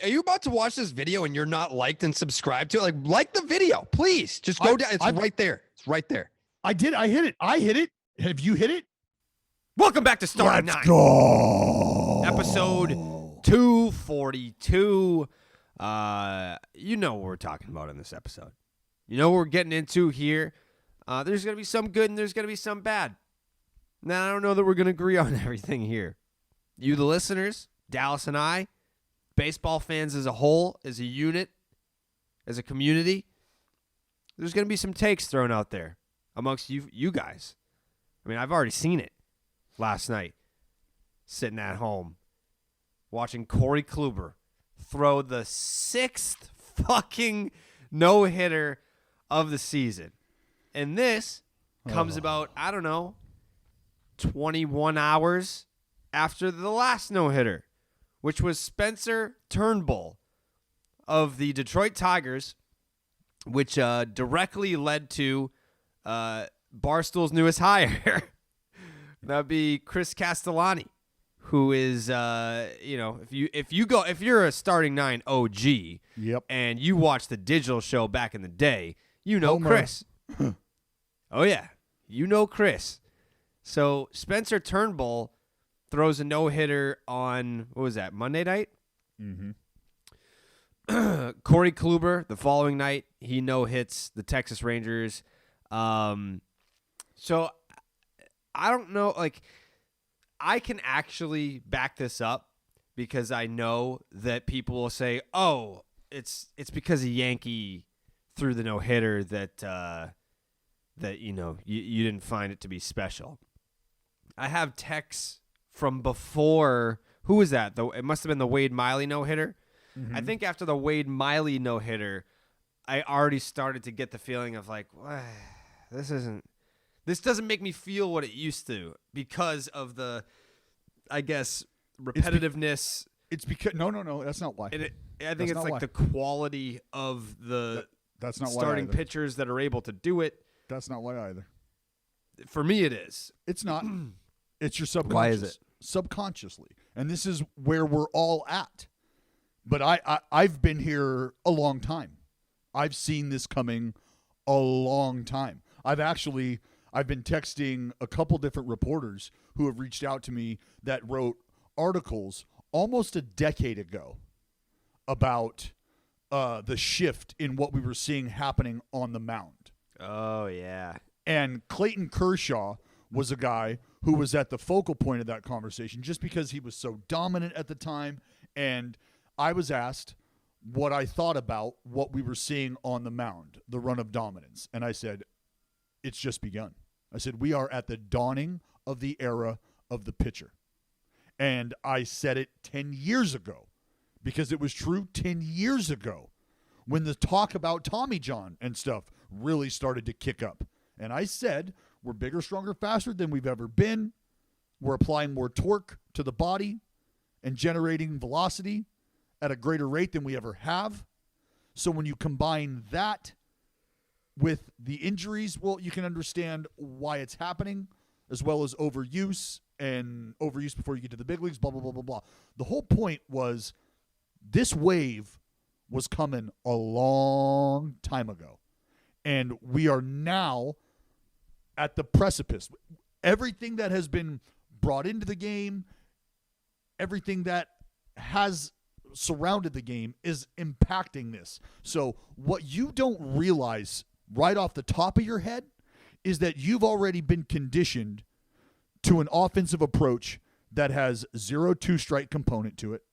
Are you about to watch this video and you're not liked and subscribed to it? Like the video, please. Just go down. It's right there. It's right there. I did. I hit it. Have you hit it? Welcome back to Starting Nine. Let's go. Episode 242. You know what we're talking about in this episode. You know what we're getting into here. There's going to be some good and there's going to be some bad. Now, I don't know that we're going to agree on everything here. You, the listeners, Dallas and I, baseball fans as a whole, as a unit, as a community, there's going to be some takes thrown out there amongst you guys. I mean, I've already seen it last night, sitting at home, watching Corey Kluber throw the 6th fucking no-hitter of the season. And this comes about, I don't know, 21 hours after the last no-hitter, which was Spencer Turnbull of the Detroit Tigers, which directly led to Barstool's newest hire. That'd be Chris Castellani, who is, if you're a Starting Nine OG, Yep, and you watched the digital show back in the day, you know Homer. Chris. Oh yeah, you know Chris. So Spencer Turnbull throws a no-hitter on, what was that, Monday night? Mm-hmm. Corey Kluber, the following night, he no-hits the Texas Rangers. So I don't know, I can actually back this up because I know that people will say, oh, it's because a Yankee threw the no-hitter that you didn't find it to be special. I have texts from before. Who was that? It must have been the Wade Miley no-hitter. Mm-hmm. I think after the Wade Miley no-hitter, I already started to get the feeling of this doesn't make me feel what it used to because of the, I guess, repetitiveness. It's because no, that's not why. I think it's like the quality of the that's not starting why either. pitchers that are able to do it. That's not why either. For me, it is. It's not. It's your subconscious. Why is it? Subconsciously. And this is where we're all at. But I've been here a long time. I've seen this coming a long time. I've been texting a couple different reporters who have reached out to me that wrote articles almost a decade ago about the shift in what we were seeing happening on the mound. Oh, yeah. And Clayton Kershaw was a guy who was at the focal point of that conversation just because he was so dominant at the time. And I was asked what I thought about what we were seeing on the mound, the run of dominance. And I said, it's just begun. I said, we are at the dawning of the era of the pitcher. And I said it 10 years ago because it was true 10 years ago when the talk about Tommy John and stuff really started to kick up. And I said, we're bigger, stronger, faster than we've ever been. We're applying more torque to the body and generating velocity at a greater rate than we ever have. So when you combine that with the injuries, well, you can understand why it's happening, as well as overuse before you get to the big leagues, blah, blah, blah, blah, blah. The whole point was this wave was coming a long time ago. And we are now at the precipice. Everything that has been brought into the game, everything that has surrounded the game is impacting this. So what you don't realize right off the top of your head is that you've already been conditioned to an offensive approach that has 0 two-strike component to it.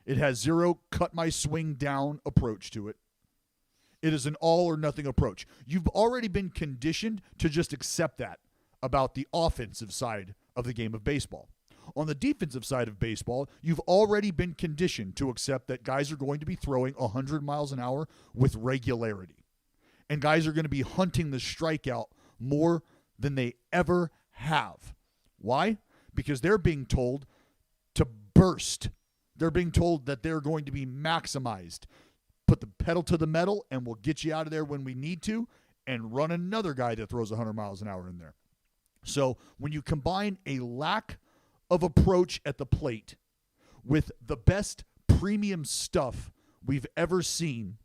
It has 0 cut my swing down approach to it. It is an all-or-nothing approach. You've already been conditioned to just accept that about the offensive side of the game of baseball. On the defensive side of baseball, you've already been conditioned to accept that guys are going to be throwing 100 miles an hour with regularity. And guys are going to be hunting the strikeout more than they ever have. Why? Because they're being told to burst. They're being told that they're going to be maximized. Put the pedal to the metal, and we'll get you out of there when we need to, and run another guy that throws 100 miles an hour in there. So when you combine a lack of approach at the plate with the best premium stuff we've ever seen.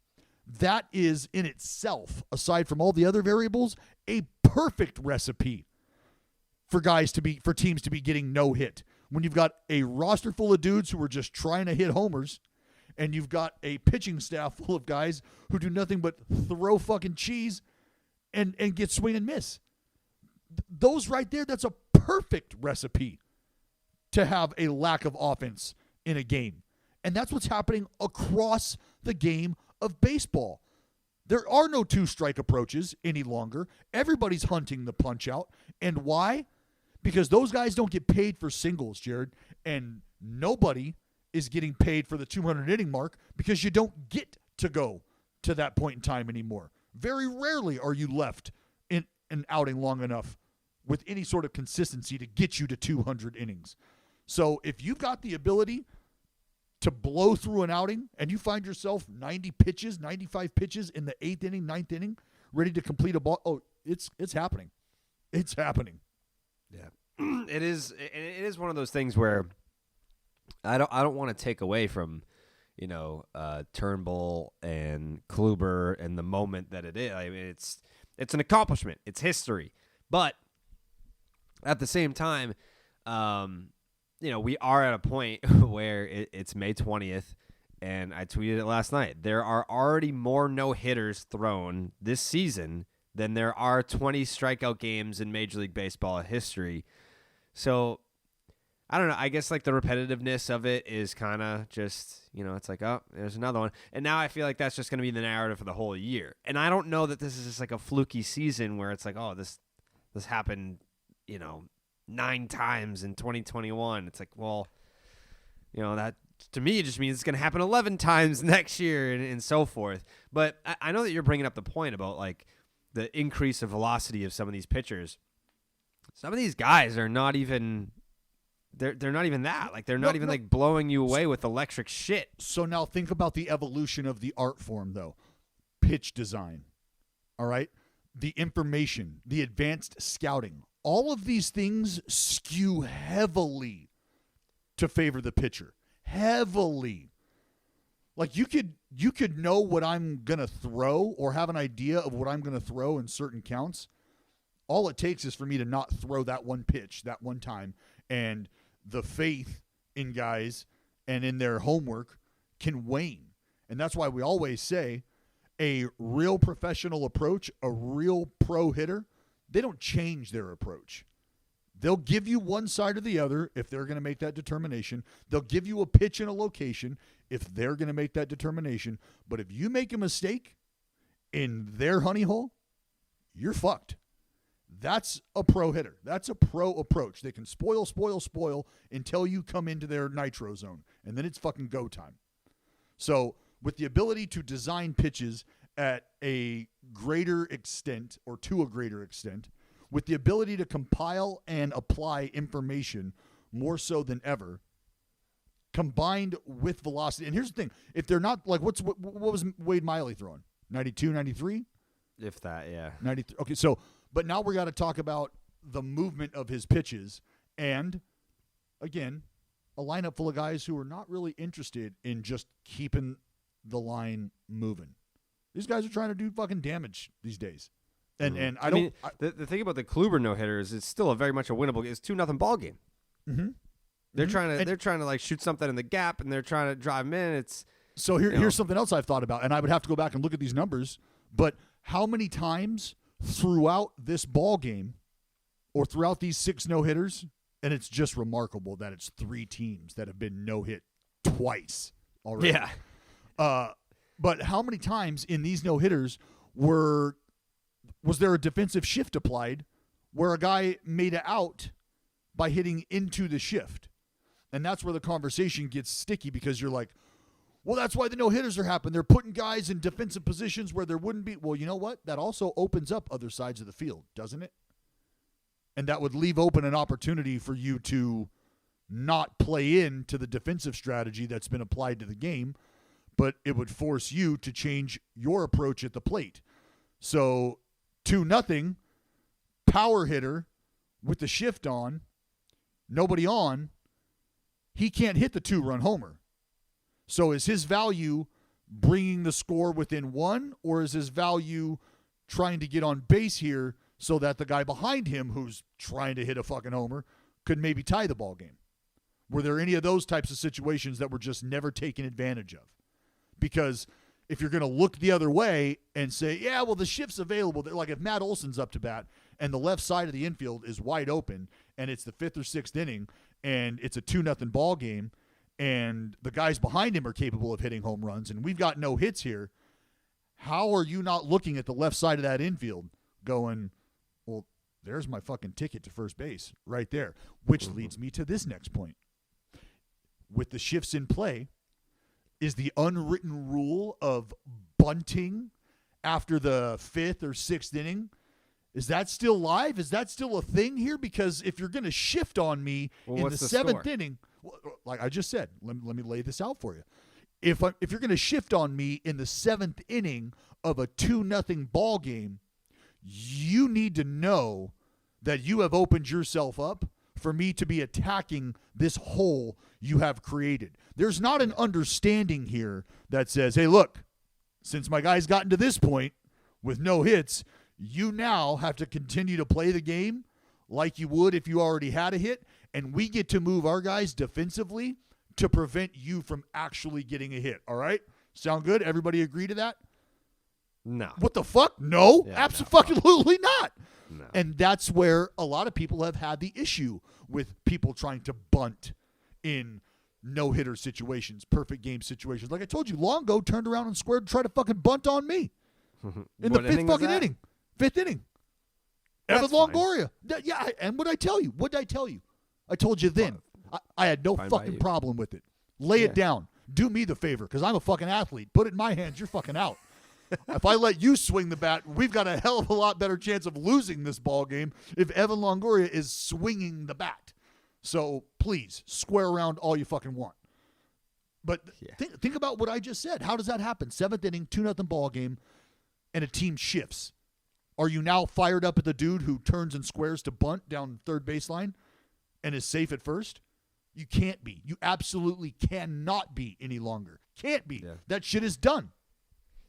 That is in itself, aside from all the other variables, a perfect recipe for teams to be getting no hit. When you've got a roster full of dudes who are just trying to hit homers, and you've got a pitching staff full of guys who do nothing but throw fucking cheese and get swing and miss. Those right there, that's a perfect recipe to have a lack of offense in a game. And that's what's happening across the game of baseball. There are no two-strike approaches any longer. Everybody's hunting the punch-out. And why? Because those guys don't get paid for singles, Jared. And nobody is getting paid for the 200-inning mark because you don't get to go to that point in time anymore. Very rarely are you left in an outing long enough with any sort of consistency to get you to 200 innings. So if you've got the ability to blow through an outing and you find yourself 90 pitches, 95 pitches in the 8th inning, 9th inning, ready to complete a ball, it's happening. It's happening. Yeah. It is one of those things where I don't want to take away from, Turnbull and Kluber and the moment that it is. I mean, it's an accomplishment. It's history. But at the same time, we are at a point where it's May 20th, and I tweeted it last night. There are already more no-hitters thrown this season than there are 20 strikeout games in Major League Baseball history. So, I don't know. I guess, the repetitiveness of it is kind of just, it's like, oh, there's another one. And now I feel like that's just going to be the narrative for the whole year. And I don't know that this is just a fluky season where it's like, oh, this happened, 9 times in 2021. It's like, well, that to me it just means it's going to happen 11 times next year and so forth. But I know that you're bringing up the point about the increase of velocity of some of these pitchers. Some of these guys are not even they're not even that. They're not even blowing you away with electric shit. So now think about the evolution of the art form though. Pitch design. All right? The information, the advanced scouting. All of these things skew heavily to favor the pitcher. Heavily. You could know what I'm going to throw or have an idea of what I'm going to throw in certain counts. All it takes is for me to not throw that one pitch that one time, and the faith in guys and in their homework can wane. And that's why we always say a real professional approach, a real pro hitter, they don't change their approach. They'll give you one side or the other if they're going to make that determination. They'll give you a pitch in a location if they're going to make that determination. But if you make a mistake in their honey hole, you're fucked. That's a pro hitter. That's a pro approach. They can spoil until you come into their nitro zone, and then it's fucking go time. So with the ability to design pitches at a greater extent or to a greater extent, with the ability to compile and apply information more so than ever, combined with velocity. And here's the thing. If they're not, what was Wade Miley throwing? 92, 93? If that, yeah. 93. Okay, so, but now we got to talk about the movement of his pitches and, again, a lineup full of guys who are not really interested in just keeping the line moving. These guys are trying to do fucking damage these days. And I don't. The thing about the Kluber no-hitter is it's still very much a winnable. It's 2-0 ball game. Mm-hmm. They're trying to shoot something in the gap, and they're trying to drive them in. So here's something else I've thought about, and I would have to go back and look at these numbers. But how many times throughout this ball game, or throughout these 6 no-hitters, and it's just remarkable that it's 3 teams that have been no-hit twice already. Yeah. But how many times in these no-hitters was there a defensive shift applied where a guy made it out by hitting into the shift? And that's where the conversation gets sticky, because you're like, well, that's why the no-hitters are happening. They're putting guys in defensive positions where there wouldn't be. Well, you know what? That also opens up other sides of the field, doesn't it? And that would leave open an opportunity for you to not play into the defensive strategy that's been applied to the game, but it would force you to change your approach at the plate. So 2-0, power hitter with the shift on, nobody on, he can't hit the 2-run homer. So is his value bringing the score within one, or is his value trying to get on base here so that the guy behind him who's trying to hit a fucking homer could maybe tie the ball game? Were there any of those types of situations that were just never taken advantage of? Because if you're going to look the other way and say, yeah, well, the shift's available, like if Matt Olson's up to bat and the left side of the infield is wide open and it's the 5th or 6th inning and it's a 2-0 ball game and the guys behind him are capable of hitting home runs and we've got no hits here, how are you not looking at the left side of that infield going, well, there's my fucking ticket to first base right there, which leads me to this next point. With the shifts in play, is the unwritten rule of bunting after the 5th or 6th inning, is that still live? Is that still a thing here? Because if you're going to shift on me in the 7th inning, like I just said, let me lay this out for you. If you're going to shift on me in the 7th inning of a 2-0 ball game, you need to know that you have opened yourself up for me to be attacking this hole you have created. There's not an understanding here that says, hey, look, since my guy's gotten to this point with no hits, you now have to continue to play the game like you would if you already had a hit, and we get to move our guys defensively to prevent you from actually getting a hit. All right? Sound good? Everybody agree to that? No. What the fuck? No, Yeah, absolutely not. No. And that's where a lot of people have had the issue with people trying to bunt in no-hitter situations, perfect game situations. Like I told you, Longo turned around and squared to try to fucking bunt on me in the 5th fucking inning. 5th inning. Evan Longoria. Yeah, and what did I tell you? What did I tell you? I told you then. I had no fucking problem with it. Lay it down. Do me the favor, because I'm a fucking athlete. Put it in my hands. You're fucking out. If I let you swing the bat, we've got a hell of a lot better chance of losing this ball game if Evan Longoria is swinging the bat. So please, square around all you fucking want. But think about what I just said. How does that happen? 7th inning, 2-0 ball game, and a team shifts. Are you now fired up at the dude who turns and squares to bunt down third baseline and is safe at first? You can't be. You absolutely cannot be any longer. Can't be. Yeah. That shit is done.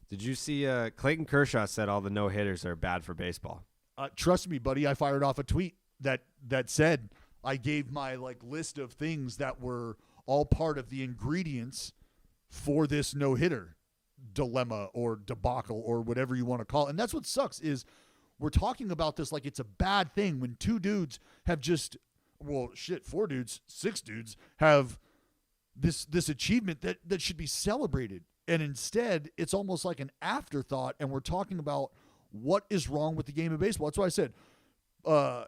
Did you see Clayton Kershaw said all the no-hitters are bad for baseball? Trust me, buddy. I fired off a tweet that said I gave my list of things that were all part of the ingredients for this no-hitter dilemma or debacle or whatever you want to call it. And that's what sucks is we're talking about this like it's a bad thing when 2 dudes have just, 4 dudes, 6 dudes have this achievement that should be celebrated. And instead, it's almost like an afterthought, and we're talking about what is wrong with the game of baseball. That's why I said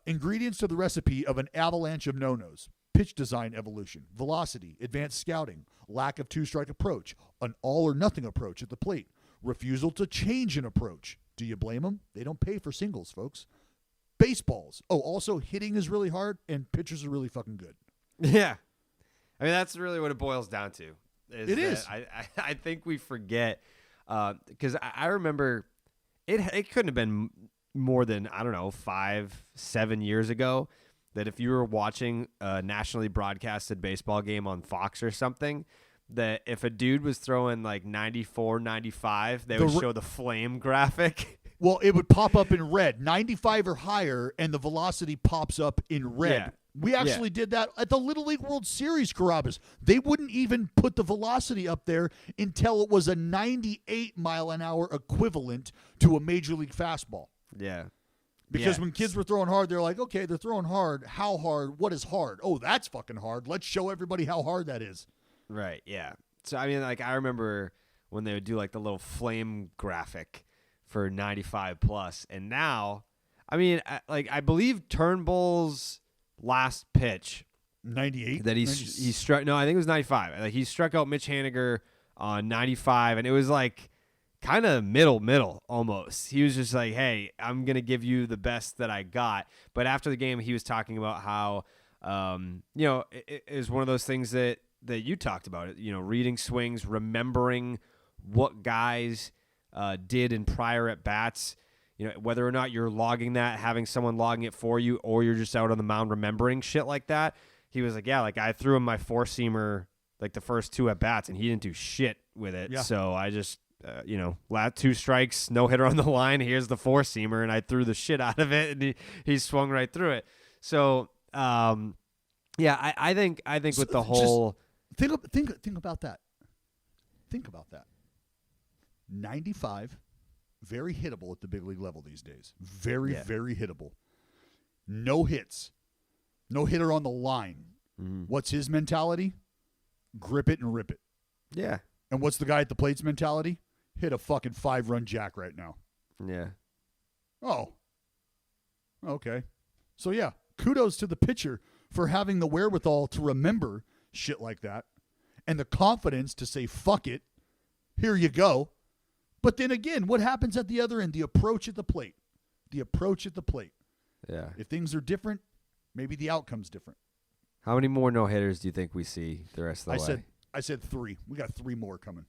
ingredients to the recipe of an avalanche of no-nos: pitch design evolution, velocity, advanced scouting, lack of 2-strike approach, an all-or-nothing approach at the plate, refusal to change an approach. Do you blame them? They don't pay for singles, folks. Baseballs. Oh, also hitting is really hard, and pitchers are really fucking good. Yeah. I mean, that's really what it boils down to. It is. I think we forget because I remember it couldn't have been more than, 5-7 years ago that if you were watching a nationally broadcasted baseball game on Fox or something, that if a dude was throwing 94, 95, they would show the flame graphic. Well, it would pop up in red, 95 or higher, and the velocity pops up in red. Yeah. We actually did that at the Little League World Series, Carrabis. They wouldn't even put the velocity up there until it was a 98-mile-an-hour equivalent to a Major League fastball. Yeah. Because when kids were throwing hard, they're like, okay, they're throwing hard. How hard? What is hard? Oh, that's fucking hard. Let's show everybody how hard that is. Right, yeah. So, I mean, I remember when they would do, the little flame graphic for 95 plus. And now, I mean, I believe Turnbull's last pitch 98 that he struck, no, I think it was 95. He struck out Mitch Haniger on 95, and it was kind of middle almost. He was just like, hey, I'm gonna give you the best that I got. But after the game, he was talking about how it is one of those things that you talked about, reading swings, remembering what guys did in prior at bats. Whether or not you're logging that, having someone logging it for you, or you're just out on the mound remembering shit like that. He was like, yeah, I threw him my 4-seamer like the first 2 at bats, and he didn't do shit with it. Yeah. So I just, last 2 strikes, no hitter on the line. Here's the 4-seamer, and I threw the shit out of it, and he swung right through it. So, I think with the whole think about that. Think about that. 95, very hittable at the big league level these days. Very hittable. No hits. No hitter on the line. Mm-hmm. What's his mentality? Grip it and rip it. Yeah. And what's the guy at the plate's mentality? Hit a fucking 5-run jack right now. Yeah. Oh. Okay. So, yeah, kudos to the pitcher for having the wherewithal to remember shit like that and the confidence to say, fuck it, here you go. But then again, what happens at the other end? The approach at the plate. The approach at the plate. Yeah. If things are different, maybe the outcome's different. How many more no-hitters do you think we see the rest of the way? I said 3. We got 3 more coming.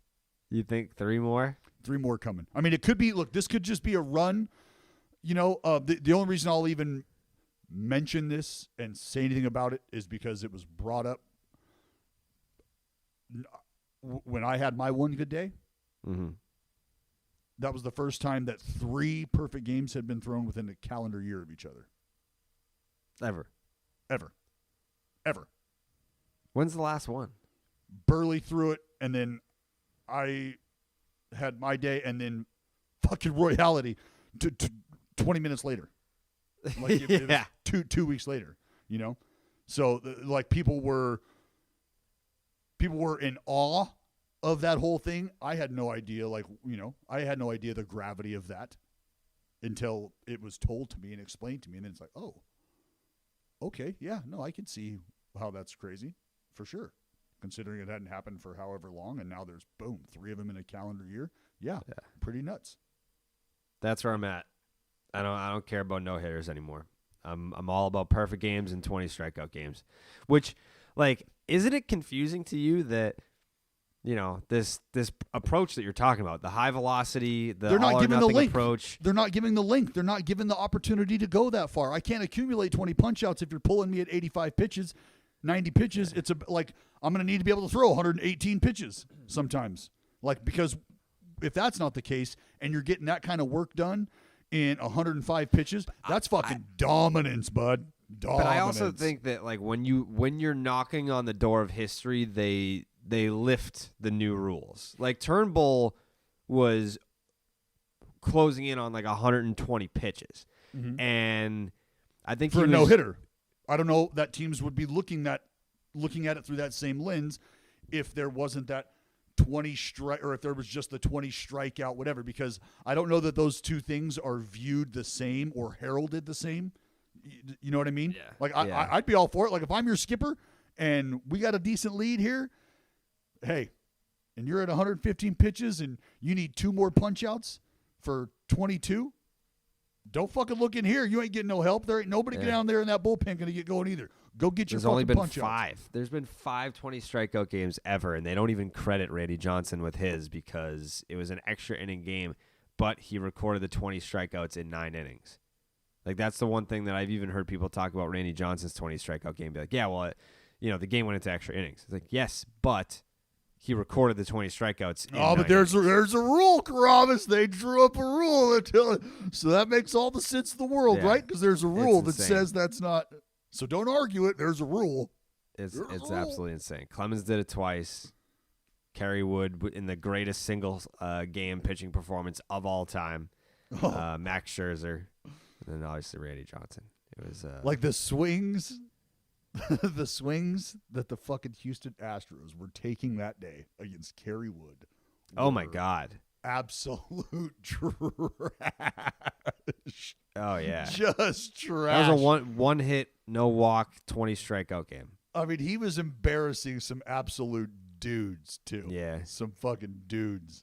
You think 3 more? 3 more coming. I mean, it could be, look, this could just be a run. The only reason I'll even mention this and say anything about it is because it was brought up when I had my one good day. Mm-hmm. That was the first time that 3 perfect games had been thrown within a calendar year of each other. Ever. When's the last one? Burley threw it, and then I had my day, and then fucking Royalty 20 minutes later. Like it was 2 weeks later, So like people were in awe of that whole thing. I had no idea, I had no idea the gravity of that until it was told to me and explained to me, and then it's like, oh, okay, yeah, no, I can see how that's crazy, for sure. Considering it hadn't happened for however long, and now there's, boom, 3 of them in a calendar year. Yeah, pretty nuts. That's where I'm at. I don't care about no-hitters anymore. I'm all about perfect games and 20 strikeout games. Which, isn't it confusing to you that, this approach that you're talking about, the high velocity, They're not giving the length approach. They're not giving the length. They're not giving the opportunity to go that far. I can't accumulate 20 punch-outs if you're pulling me at 85 pitches, 90 pitches. It's I'm going to need to be able to throw 118 pitches sometimes. Because if that's not the case and you're getting that kind of work done in 105 pitches, that's fucking dominance, bud. Dominance. But I also think that when you're knocking on the door of history, they lift the new rules. Like Turnbull was closing in on 120 pitches, and I think for a no hitter, I don't know that teams would be looking at it through that same lens if there wasn't that 20 strike, or if there was just the 20 strikeout, whatever, because I don't know that those two things are viewed the same or heralded the same. You know what I mean? Yeah. I'd be all for it. If I'm your skipper and we got a decent lead here, hey, and you're at 115 pitches and you need 2 more punch outs for 22, don't fucking look in here. You ain't getting no help. There ain't nobody down there in that bullpen going to get going either. Go get your fucking punch outs. There's only been 5. There's been 5 20 strikeout games ever, and they don't even credit Randy Johnson with his because it was an extra inning game, but he recorded the 20 strikeouts in 9 innings. That's the one thing that I've even heard people talk about Randy Johnson's 20 strikeout game. Be like, yeah, well, the game went into extra innings. It's yes, but he recorded the 20 strikeouts. But there's a rule, Carrabis. They drew up a rule so that makes all the sense in the world, right? Because there's a rule that says that's not. So don't argue it. There's a rule. It's absolutely insane. Clemens did it twice. Kerry Wood in the greatest single game pitching performance of all time. Max Scherzer, and then obviously Randy Johnson. It was the swings. The swings that the fucking Houston Astros were taking that day against Kerry Wood. Oh my God. Absolute trash. Oh yeah. Just trash. That was a one hit, no walk, 20 strikeout game. I mean, he was embarrassing some absolute dudes too. Yeah. Some fucking dudes.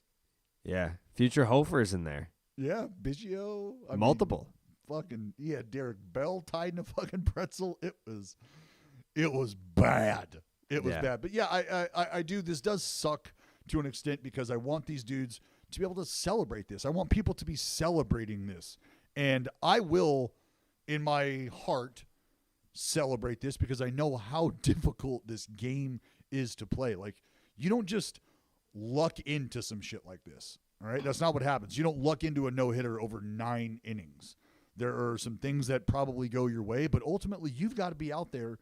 Yeah. Future Hofer's in there. Yeah. Biggio. Multiple. Derek Bell tied in a fucking pretzel. It was bad. It was bad. But yeah, I do. This does suck to an extent because I want these dudes to be able to celebrate this. I want people to be celebrating this. And I will, in my heart, celebrate this because I know how difficult this game is to play. Like, you don't just luck into some shit like this. All right. That's not what happens. You don't luck into a no-hitter over 9 innings. There are some things that probably go your way, but ultimately you've got to be out there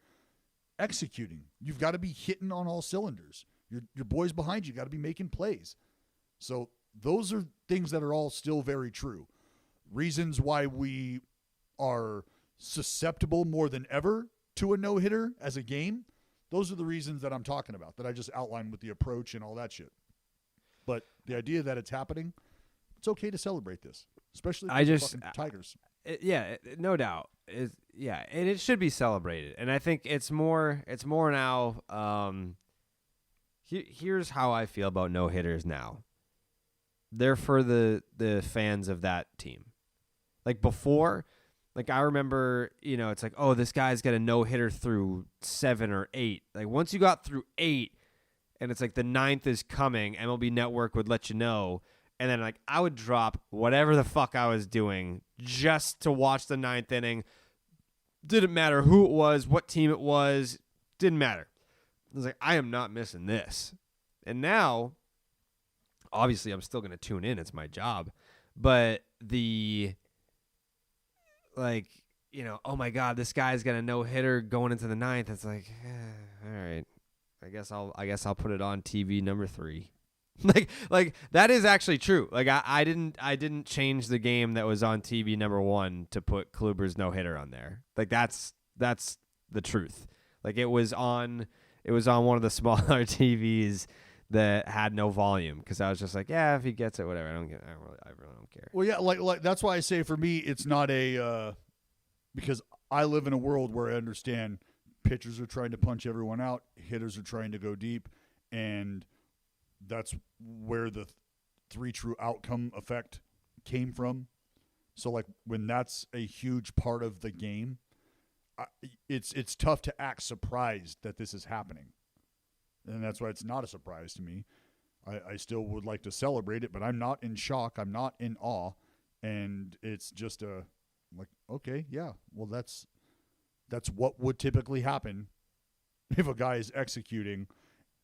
executing. You've got to be hitting on all cylinders. Your boys behind you got to be making plays. So those are things that are all still very true. Reasons why we are susceptible more than ever to a no-hitter as a game. Those are the reasons that I'm talking about, that I just outlined with the approach and all that shit. But the idea that it's happening, it's okay to celebrate this, especially for the fucking Tigers. No doubt. And it should be celebrated. And I think it's more now. Here's how I feel about no hitters now. They're for the fans of that team. Like before, like I remember, it's like, oh, this guy's got a no hitter through 7 or 8. Like once you got through 8, and it's like the 9th is coming, MLB Network would let you know. And then like I would drop whatever the fuck I was doing just to watch the 9th inning. Didn't matter who it was, what team it was, didn't matter. I was like, I am not missing this. And now, obviously, I'm still going to tune in. It's my job. But oh my God, this guy's got a no hitter going into the 9th. It's like, all right. I guess I'll put it on TV number 3. like that is actually true. Like I didn't change the game that was on TV number 1 to put Kluber's no hitter on there. Like that's the truth. Like it was on one of the smaller TVs that had no volume because I was just like, yeah, if he gets it, whatever. I really don't care. Well, yeah, like that's why I say for me it's not because I live in a world where I understand pitchers are trying to punch everyone out, hitters are trying to go deep, and that's where the 3 true outcome effect came from. So like when that's a huge part of the game, it's tough to act surprised that this is happening. And that's why it's not a surprise to me. I still would like to celebrate it, but I'm not in shock. I'm not in awe. And it's just okay, yeah, well, that's what would typically happen if a guy is executing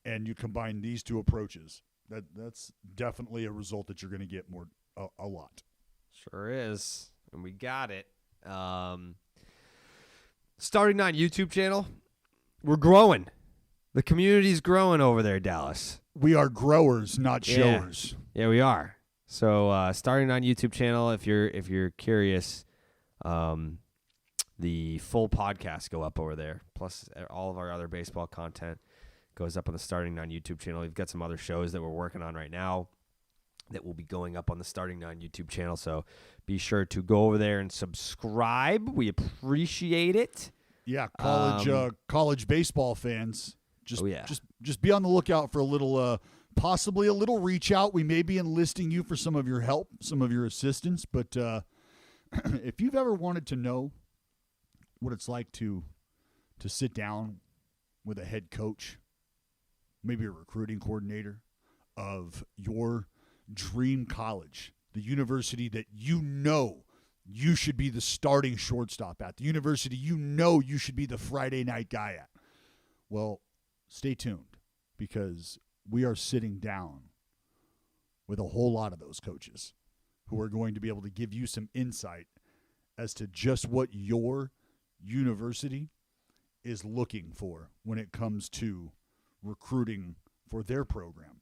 and you combine these 2 approaches. That's definitely a result that you're going to get a lot. Sure is. And we got it. Starting on YouTube channel, we're growing. The community's growing over there, Dallas. We are growers, not showers. Yeah, we are. So starting on YouTube channel, if you're curious, the full podcasts go up over there. Plus all of our other baseball content goes up on the Starting 9 YouTube channel. We've got some other shows that we're working on right now that will be going up on the Starting 9 YouTube channel. So be sure to go over there and subscribe. We appreciate it. Yeah, college baseball fans. Just be on the lookout for a little, possibly a little reach out. We may be enlisting you for some of your help, some of your assistance. But if you've ever wanted to know what it's like to sit down with a head coach, maybe a recruiting coordinator of your dream college, the university that you should be the starting shortstop at, the university you should be the Friday night guy at. Well, stay tuned because we are sitting down with a whole lot of those coaches who are going to be able to give you some insight as to just what your university is looking for when it comes to recruiting for their program,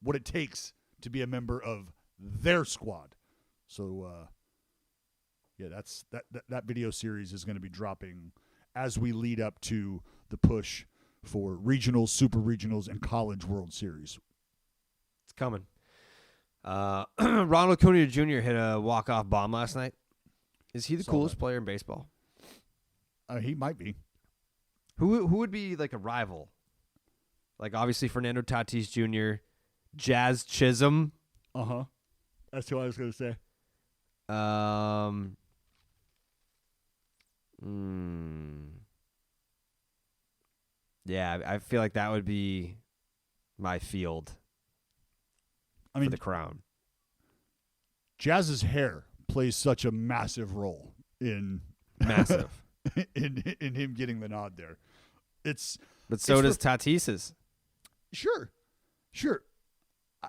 what it takes to be a member of their squad. So, that video series is going to be dropping as we lead up to the push for regionals, super regionals, and college World Series. It's coming. Ronald Acuna Jr. hit a walk-off bomb last night. Is he the coolest player in baseball? He might be. Who would be like a rival? Like obviously Fernando Tatis Jr., Jazz Chisholm. That's who I was going to say. Yeah, I feel like that would be my field. For the crown. Jazz's hair plays such a massive role in massive in him getting the nod there. But so does Tatis's. Sure.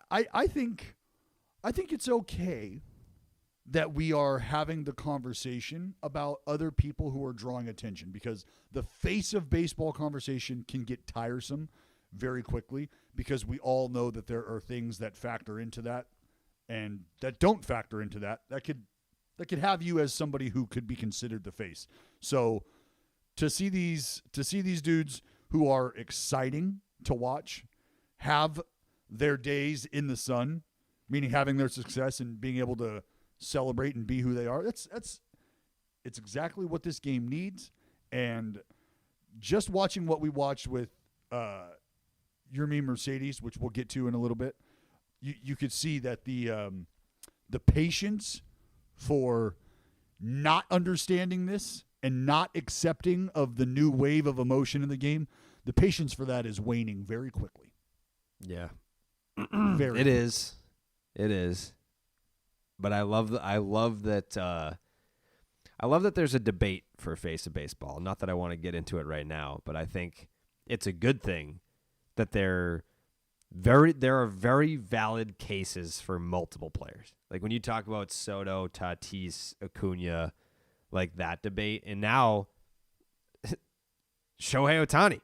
I think it's okay that we are having the conversation about other people who are drawing attention, because the face of baseball conversation can get tiresome very quickly, because we all know that there are things that factor into that and that don't factor into that could have you as somebody who could be considered the face. So to see these dudes who are exciting to watch have their days in the sun, meaning having their success and being able to celebrate and be who they are, it's exactly what this game needs. And just watching what we watched with Yermin Mercedes, which we'll get to in a little bit, you could see that the patience for not understanding this and not accepting of the new wave of emotion in the game, the patience for that is waning very quickly. Yeah. Very It is. It is. But I love that there's a debate for face of baseball. Not that I want to get into it right now, but I think it's a good thing that there are very valid cases for multiple players. Like when you talk about Soto, Tatis, Acuna, like that debate, and now Shohei Ohtani.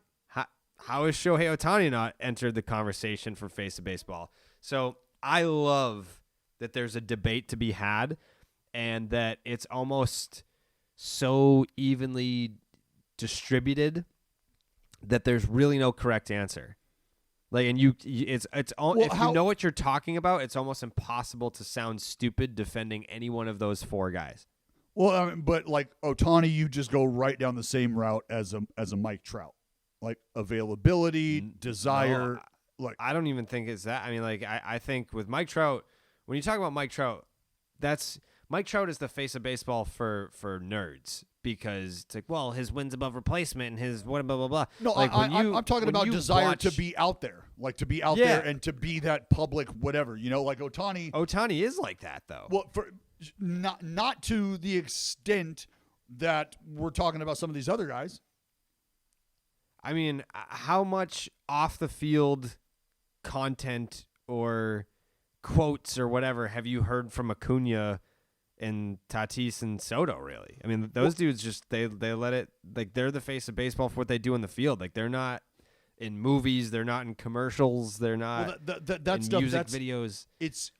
How has Shohei Ohtani not entered the conversation for face of baseball? So I love that there's a debate to be had, and that it's almost so evenly distributed that there's really no correct answer. Like, and if you know what you're talking about, it's almost impossible to sound stupid defending any one of those four guys. Well, but like Ohtani, you just go right down the same route as a Mike Trout, like availability, desire. No, I don't even think it's that. I mean, like I think with Mike Trout, when you talk about Mike Trout, Mike Trout is the face of baseball for nerds, because it's like, well, his wins above replacement and his blah blah blah. No, like I'm talking about desire to be out there, like to be out there and to be that public whatever. Like Ohtani. Ohtani is like that though. Well, for not to the extent that we're talking about some of these other guys. I mean, how much off the field content or quotes or whatever have you heard from Acuna and Tatis and Soto, really? I mean, those dudes just they let it, like, they're the face of baseball for what they do in the field. Like, they're not in movies, they're not in commercials, they're not in stuff, music videos.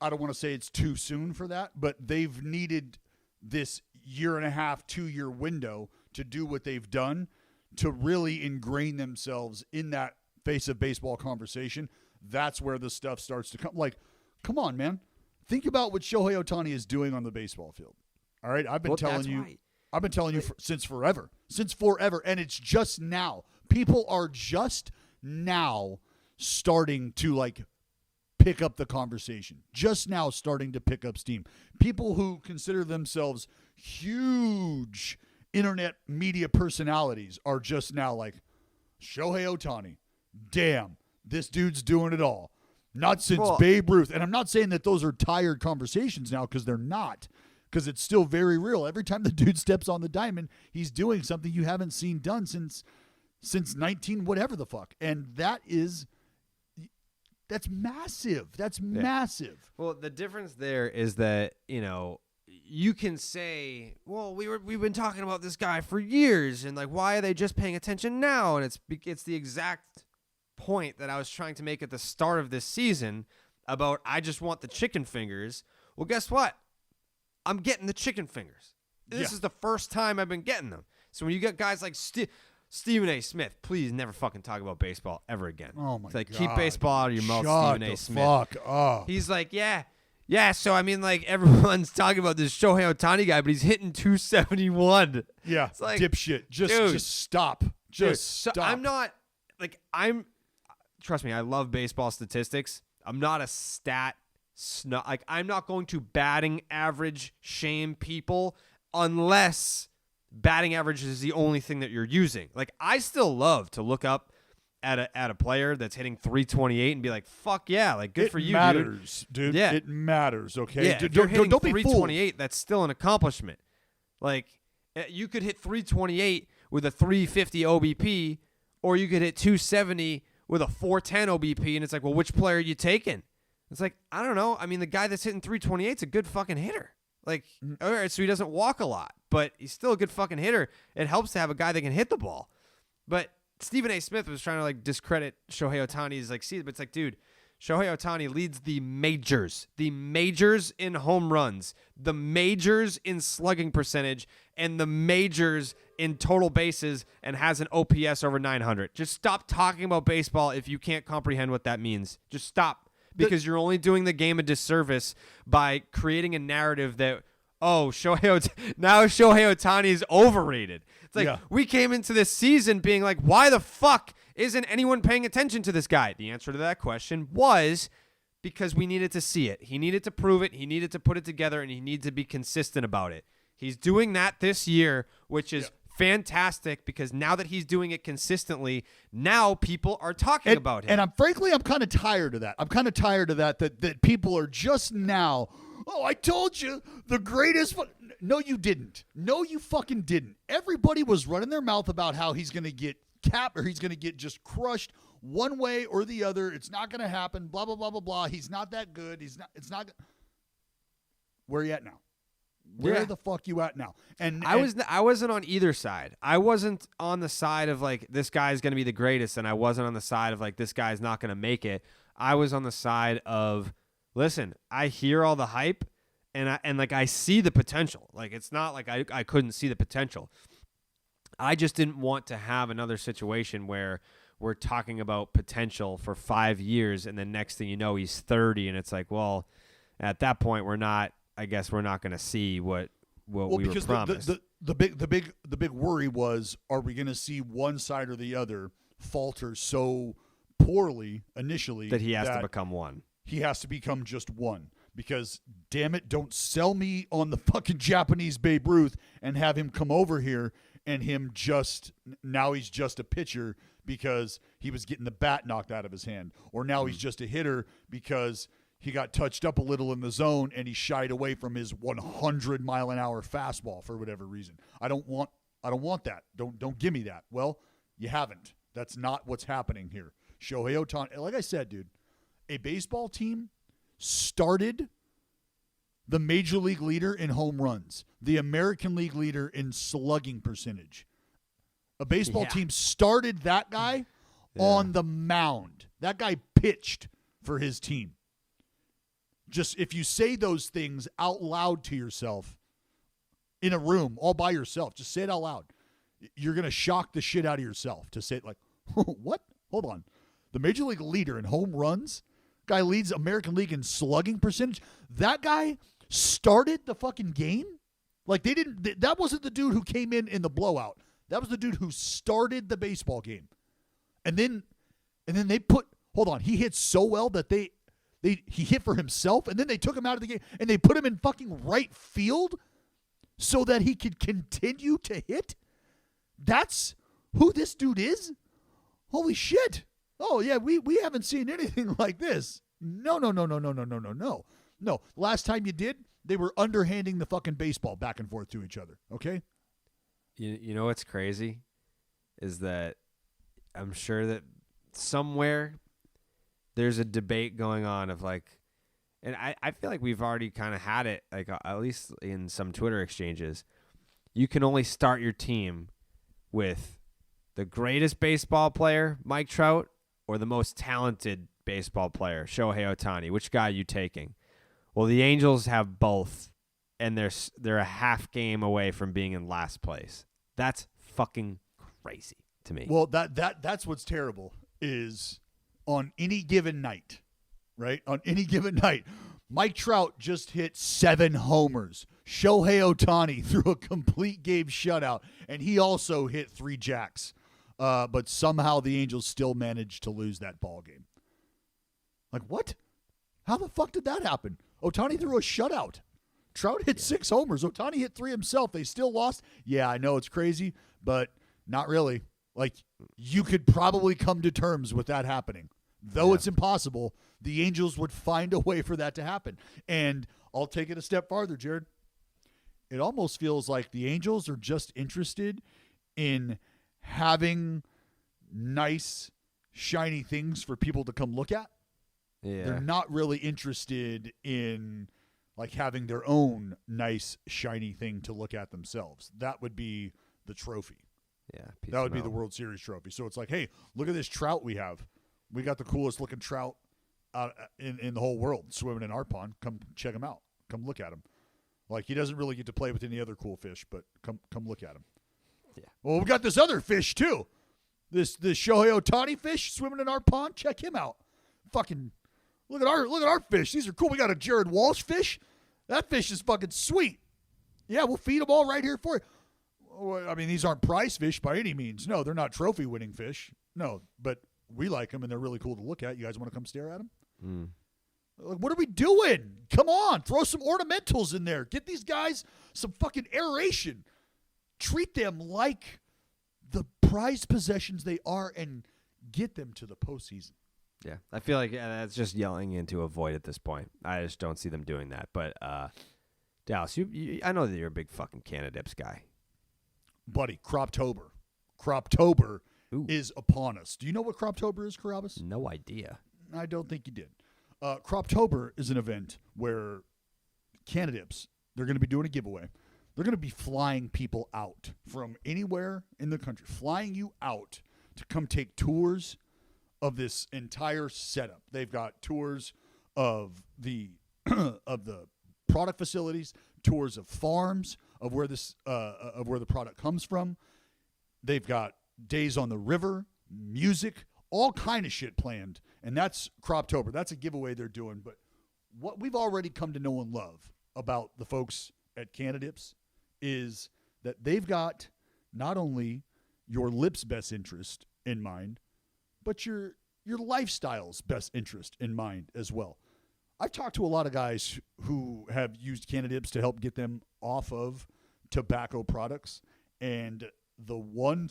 I don't want to say it's too soon for that, but they've needed this 1.5, 2-year window to do what they've done to really ingrain themselves in that face of baseball conversation. That's where the stuff starts to come. Like, come on, man. Think about what Shohei Ohtani is doing on the baseball field. All right, I've been telling you since forever, and it's just now. People are just now starting to like pick up the conversation. Just now starting to pick up steam. People who consider themselves huge internet media personalities are just now like, Shohei Ohtani, damn, this dude's doing it all. Not since Babe Ruth. And I'm not saying that those are tired conversations now, because they're not, because it's still very real. Every time the dude steps on the diamond, he's doing something you haven't seen done since 19 whatever the fuck. And that's massive. That's massive. Well, the difference there is that, you can say, well, we've been talking about this guy for years, and like, why are they just paying attention now? And it's the exact point that I was trying to make at the start of this season about, I just want the chicken fingers. Well, guess what? I'm getting the chicken fingers. This is the first time I've been getting them. So when you get guys like Stephen A. Smith, please never fucking talk about baseball ever again. Oh my God. Keep baseball out of your mouth, Stephen A. Smith. Fuck up. He's like, yeah, so I mean, like, everyone's talking about this Shohei Ohtani guy, but he's hitting 271. Yeah, it's like, dipshit. Just stop. Stop. I'm not, like, trust me, I love baseball statistics. I'm not a stat snob. Like, I'm not going to batting average shame people unless batting average is the only thing that you're using. Like, I still love to look up at a player that's hitting 328 and be like, fuck yeah, like, good for you, dude. Yeah. It matters, okay? Yeah, if you're hitting don't be 328, that's still an accomplishment. Like, you could hit 328 with a 350 OBP Or you could hit 270 with a 410 OBP, and it's like, well, which player are you taking? It's like, I don't know. I mean, the guy that's hitting 328 is a good fucking hitter. Like, all right, so he doesn't walk a lot, but he's still a good fucking hitter. It helps to have a guy that can hit the ball. But Stephen A. Smith was trying to like discredit Shohei Ohtani's like season, but it's like, dude, Shohei Ohtani leads the majors in home runs, the majors in slugging percentage, and the majors in total bases, and has an OPS over 900. Just stop talking about baseball if you can't comprehend what that means. Just stop, because you're only doing the game a disservice by creating a narrative that, oh, now Shohei Ohtani is overrated. It's like, we came into this season being like, why the fuck isn't anyone paying attention to this guy? The answer to that question was because we needed to see it. He needed to prove it. He needed to put it together, and he needed to be consistent about it. He's doing that this year, which is fantastic, because now that he's doing it consistently, now people are talking about him. And I'm kind of tired of that. I'm kind of tired of that people are just now, oh, I told you, the greatest. No, you didn't. No, you fucking didn't. Everybody was running their mouth about how he's going to get capped, or he's going to get just crushed one way or the other. It's not going to happen. Blah, blah, blah, blah, blah. He's not that good. It's not. Where are you at now? Where the fuck you at now? And I wasn't on either side. I wasn't on the side of like, this guy's going to be the greatest, and I wasn't on the side of like, this guy's not going to make it. I was on the side of, listen, I hear all the hype, and I see the potential. Like, it's not like I couldn't see the potential. I just didn't want to have another situation where we're talking about potential for 5 years, and then next thing you know, he's 30, and it's like, well, at that point, I guess we're not going to see what we were promised. The big worry was, are we going to see one side or the other falter so poorly initially that he has to become one? He has to become just one. Because, damn it, don't sell me on the fucking Japanese Babe Ruth and have him come over here and now he's just a pitcher because he was getting the bat knocked out of his hand. Or now he's just a hitter because he got touched up a little in the zone and he shied away from his 100-mile-an-hour fastball for whatever reason. I don't want that. Don't give me that. Well, you haven't. That's not what's happening here. Shohei Ohtani, like I said, dude, a baseball team started the Major League leader in home runs, the American League leader in slugging percentage. A baseball team started that guy on the mound. That guy pitched for his team. Just if you say those things out loud to yourself in a room all by yourself, just say it out loud. You're going to shock the shit out of yourself to say it like, what? Hold on. The Major League leader in home runs? Guy leads American League in slugging percentage. That guy started the fucking game. Like that wasn't the dude who came in the blowout. That was the dude who started the baseball game. And then they hold on, he hit so well that he hit for himself, and then they took him out of the game and they put him in fucking right field so that he could continue to hit. That's who this dude is? Holy shit. Oh, yeah, we haven't seen anything like this. No. No, last time you did, they were underhanding the fucking baseball back and forth to each other, okay? You know what's crazy is that I'm sure that somewhere there's a debate going on of like, and I feel like we've already kind of had it, like at least in some Twitter exchanges. You can only start your team with the greatest baseball player, Mike Trout, or the most talented baseball player, Shohei Ohtani. Which guy are you taking? Well, the Angels have both, and they're a half game away from being in last place. That's fucking crazy to me. Well, that's what's terrible is on any given night, right? On any given night, Mike Trout just hit 7 homers. Shohei Ohtani threw a complete game shutout, and he also hit 3 jacks. But somehow the Angels still managed to lose that ball game. Like, what? How the fuck did that happen? Ohtani threw a shutout. Trout hit 6 homers. Ohtani hit 3 himself. They still lost. Yeah, I know it's crazy, but not really. Like, you could probably come to terms with that happening. Though it's impossible, the Angels would find a way for that to happen. And I'll take it a step farther, Jared. It almost feels like the Angels are just interested in having nice, shiny things for people to come look at. Yeah. They're not really interested in like having their own nice, shiny thing to look at themselves. That would be the trophy. Yeah. That would be the World Series trophy. So it's like, hey, look at this trout we have. We got the coolest looking trout in the whole world swimming in our pond. Come check him out. Come look at him. Like, he doesn't really get to play with any other cool fish, but come look at him. Yeah. Well, we got this other fish too. This Shohei Ohtani fish swimming in our pond. Check him out. Fucking look at our fish. These are cool. We got a Jared Walsh fish. That fish is fucking sweet. Yeah, we'll feed them all right here for you. I mean, these aren't prize fish by any means. No, they're not trophy winning fish. No, but we like them and they're really cool to look at. You guys want to come stare at them? Mm. Like, what are we doing? Come on, throw some ornamentals in there. Get these guys some fucking aeration. Treat them like the prized possessions they are and get them to the postseason. Yeah, I feel like that's just yelling into a void at this point. I just don't see them doing that. But Dallas, you I know that you're a big fucking Canadips guy. Buddy, Croptober. Croptober is upon us. Do you know what Croptober is, Carrabis? No idea. I don't think you did. Croptober is an event where Canadips, they're going to be doing a giveaway. They're going to be flying people out from anywhere in the country, flying you out to come take tours of this entire setup. They've got tours of the of the product facilities, tours of farms, of where the product comes from. They've got days on the river, music, all kind of shit planned. And that's Croptober. That's a giveaway they're doing. But what we've already come to know and love about the folks at Canadips is that they've got not only your lip's best interest in mind, but your lifestyle's best interest in mind as well. I've talked to a lot of guys who have used Canadips to help get them off of tobacco products, and the one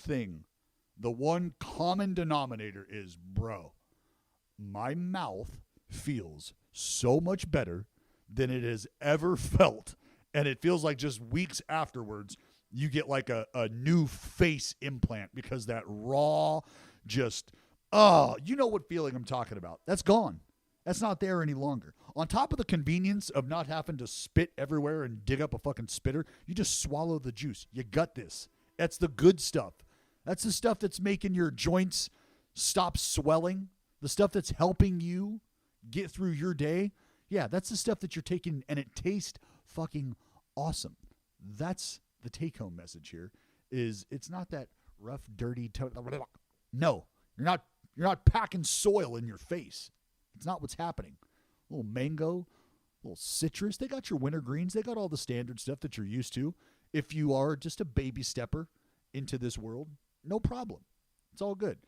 common denominator is, bro, my mouth feels so much better than it has ever felt, and it feels like just weeks afterwards you get like a new face implant because that raw just, you know what feeling I'm talking about. That's gone. That's not there any longer. On top of the convenience of not having to spit everywhere and dig up a fucking spitter, you just swallow the juice. You gut this. That's the good stuff. That's the stuff that's making your joints stop swelling, the stuff that's helping you get through your day. Yeah, that's the stuff that you're taking, and it tastes fucking awesome. That's the take-home message here, is it's not that rough, dirty, no, you're not packing soil in your face. It's not what's happening. A little mango, a little citrus. They got your winter greens. They got all the standard stuff that you're used to. If you are just a baby stepper into this world, no problem. It's all good.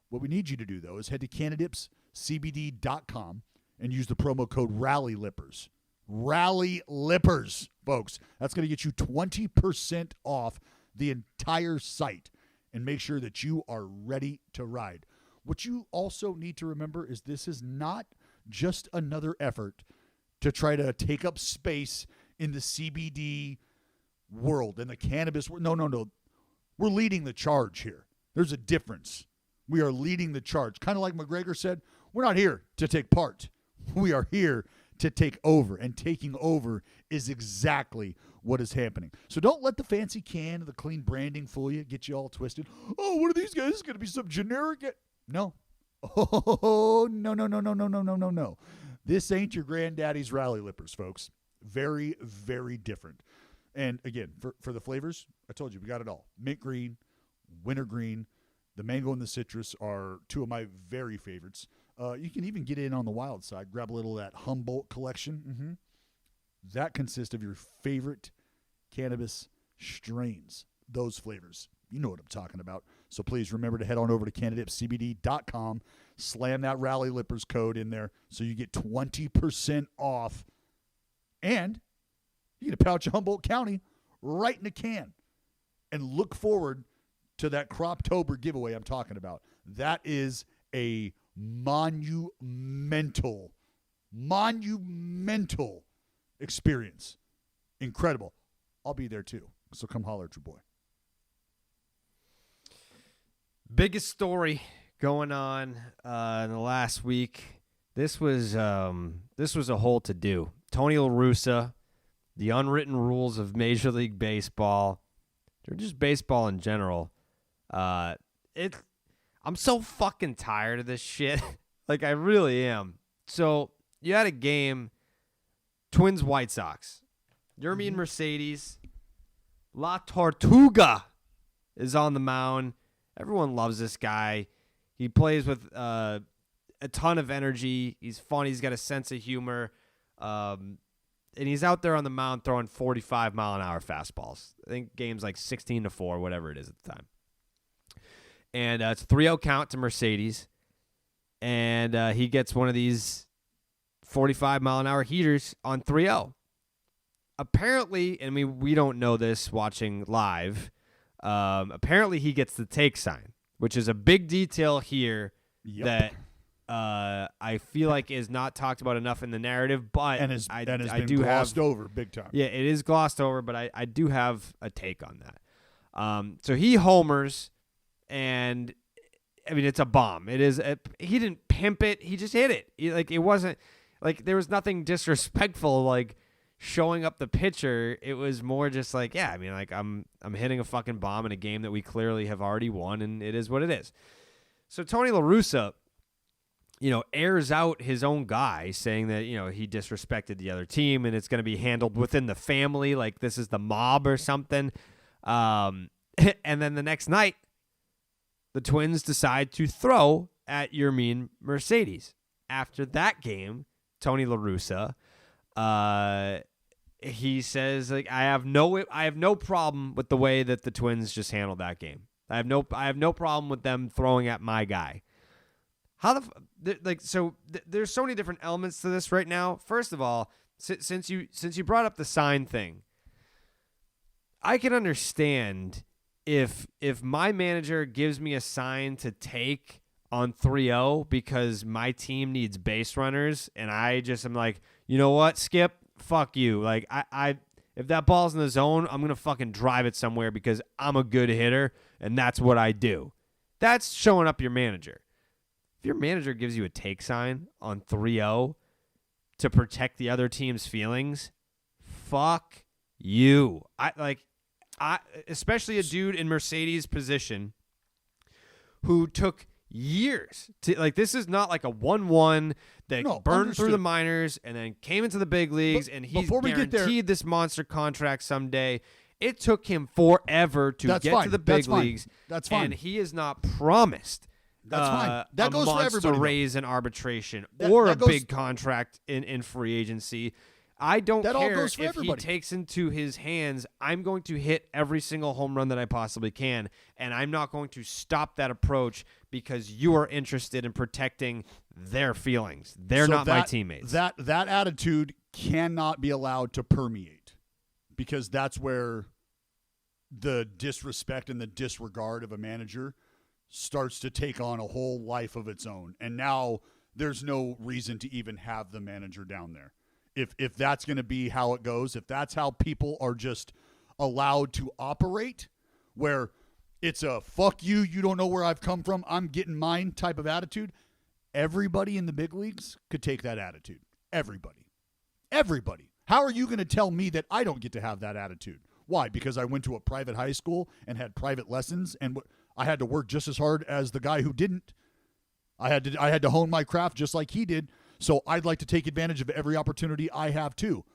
What we need you to do, though, is head to CanadipsCBD.com and use the promo code RALLYLIPPERS. Rally Lippers, folks. That's going to get you 20% off the entire site, and make sure that you are ready to ride. What you also need to remember is this is not just another effort to try to take up space in the CBD world and the cannabis world. No. We're leading the charge here. There's a difference. We are leading the charge. Kind of like McGregor said, we're not here to take part. We are here to take over, and taking over is exactly what is happening. So don't let the fancy can, the clean branding fool you, get you all twisted. Oh, what are these guys? This is going to be some generic. No. Oh, no. This ain't your granddaddy's Rally Lippers, folks. Very, very different. And again, for the flavors, I told you, we got it all. Mint green, winter green, the mango and the citrus are two of my very favorites. You can even get in on the wild side. Grab a little of that Humboldt collection. Mm-hmm. That consists of your favorite cannabis strains, those flavors. You know what I'm talking about. So please remember to head on over to CanadipsCBD.com. Slam that Rally Lippers code in there so you get 20% off. And you get a pouch of Humboldt County right in a can. And look forward to that Croptober giveaway I'm talking about. That is a monumental experience. Incredible. I'll be there too. So come holler at your boy. Biggest story going on in the last week. This was a whole to-do. Tony La Russa, the unwritten rules of Major League Baseball, or just baseball in general. I'm so fucking tired of this shit. Like, I really am. So, you had a game, Twins-White Sox. Yermin Mercedes, La Tortuga is on the mound. Everyone loves this guy. He plays with a ton of energy. He's fun. He's got a sense of humor. And he's out there on the mound throwing 45-mile-an-hour fastballs. I think game's like 16-4, whatever it is at the time. And it's a 3-0 count to Mercedes. And he gets one of these 45-mile-an-hour heaters on 3-0. Apparently, and we don't know this watching live, apparently he gets the take sign, which is a big detail here that I feel like is not talked about enough in the narrative, but and has I been do glossed have over big time. Yeah, it is glossed over, but I do have a take on that. So he homers, and I mean it's a bomb. It is. He didn't pimp it. He just hit it. It wasn't like there was nothing disrespectful like showing up the pitcher. It was more just like, yeah, I mean, like I'm hitting a fucking bomb in a game that we clearly have already won, and it is what it is. So Tony La Russa, airs out his own guy, saying that, he disrespected the other team and it's going to be handled within the family, like this is the mob or something. And then the next night, the Twins decide to throw at Yermin Mercedes. After that game, Tony La Russa, he says, like, I have no problem with the way that the Twins just handled that game. I have no problem with them throwing at my guy. How there's so many different elements to this right now. First of all, since you brought up the sign thing, I can understand if my manager gives me a sign to take on 3-0 because my team needs base runners, and I just am like, you know what, Skip, fuck you. Like I if that ball's in the zone, I'm gonna fucking drive it somewhere because I'm a good hitter, and that's what I do. That's showing up your manager. If your manager gives you a take sign on 3-0 to protect the other team's feelings, fuck you. I especially a dude in Mercedes' position who took years to, like, this is not like a 1-1 that burned through the minors and then came into the big leagues, and he's guaranteed this monster contract someday. It took him forever to get to the big leagues. That's fine. And he is not promised that goes for everybody, raise in arbitration or a big contract in free agency. I don't care if he takes into his hands, I'm going to hit every single home run that I possibly can, and I'm not going to stop that approach because you are interested in protecting their feelings. They're not my teammates. That attitude cannot be allowed to permeate, because that's where the disrespect and the disregard of a manager starts to take on a whole life of its own. And now there's no reason to even have the manager down there. If that's going to be how it goes, if that's how people are just allowed to operate, where it's a fuck you, you don't know where I've come from, I'm getting mine type of attitude, everybody in the big leagues could take that attitude. Everybody. How are you going to tell me that I don't get to have that attitude? Why? Because I went to a private high school and had private lessons, and I had to work just as hard as the guy who didn't. I had to hone my craft just like he did. So I'd like to take advantage of every opportunity I have too.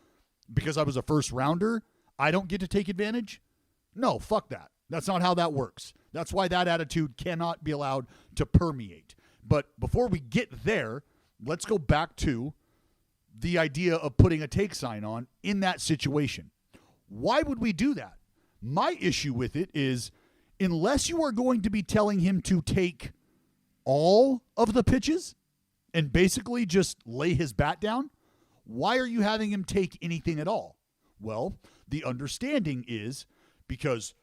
Because I was a first rounder, I don't get to take advantage? No, fuck that. That's not how that works. That's why that attitude cannot be allowed to permeate. But before we get there, let's go back to the idea of putting a take sign on in that situation. Why would we do that? My issue with it is, unless you are going to be telling him to take all of the pitches and basically just lay his bat down, why are you having him take anything at all? Well, the understanding is because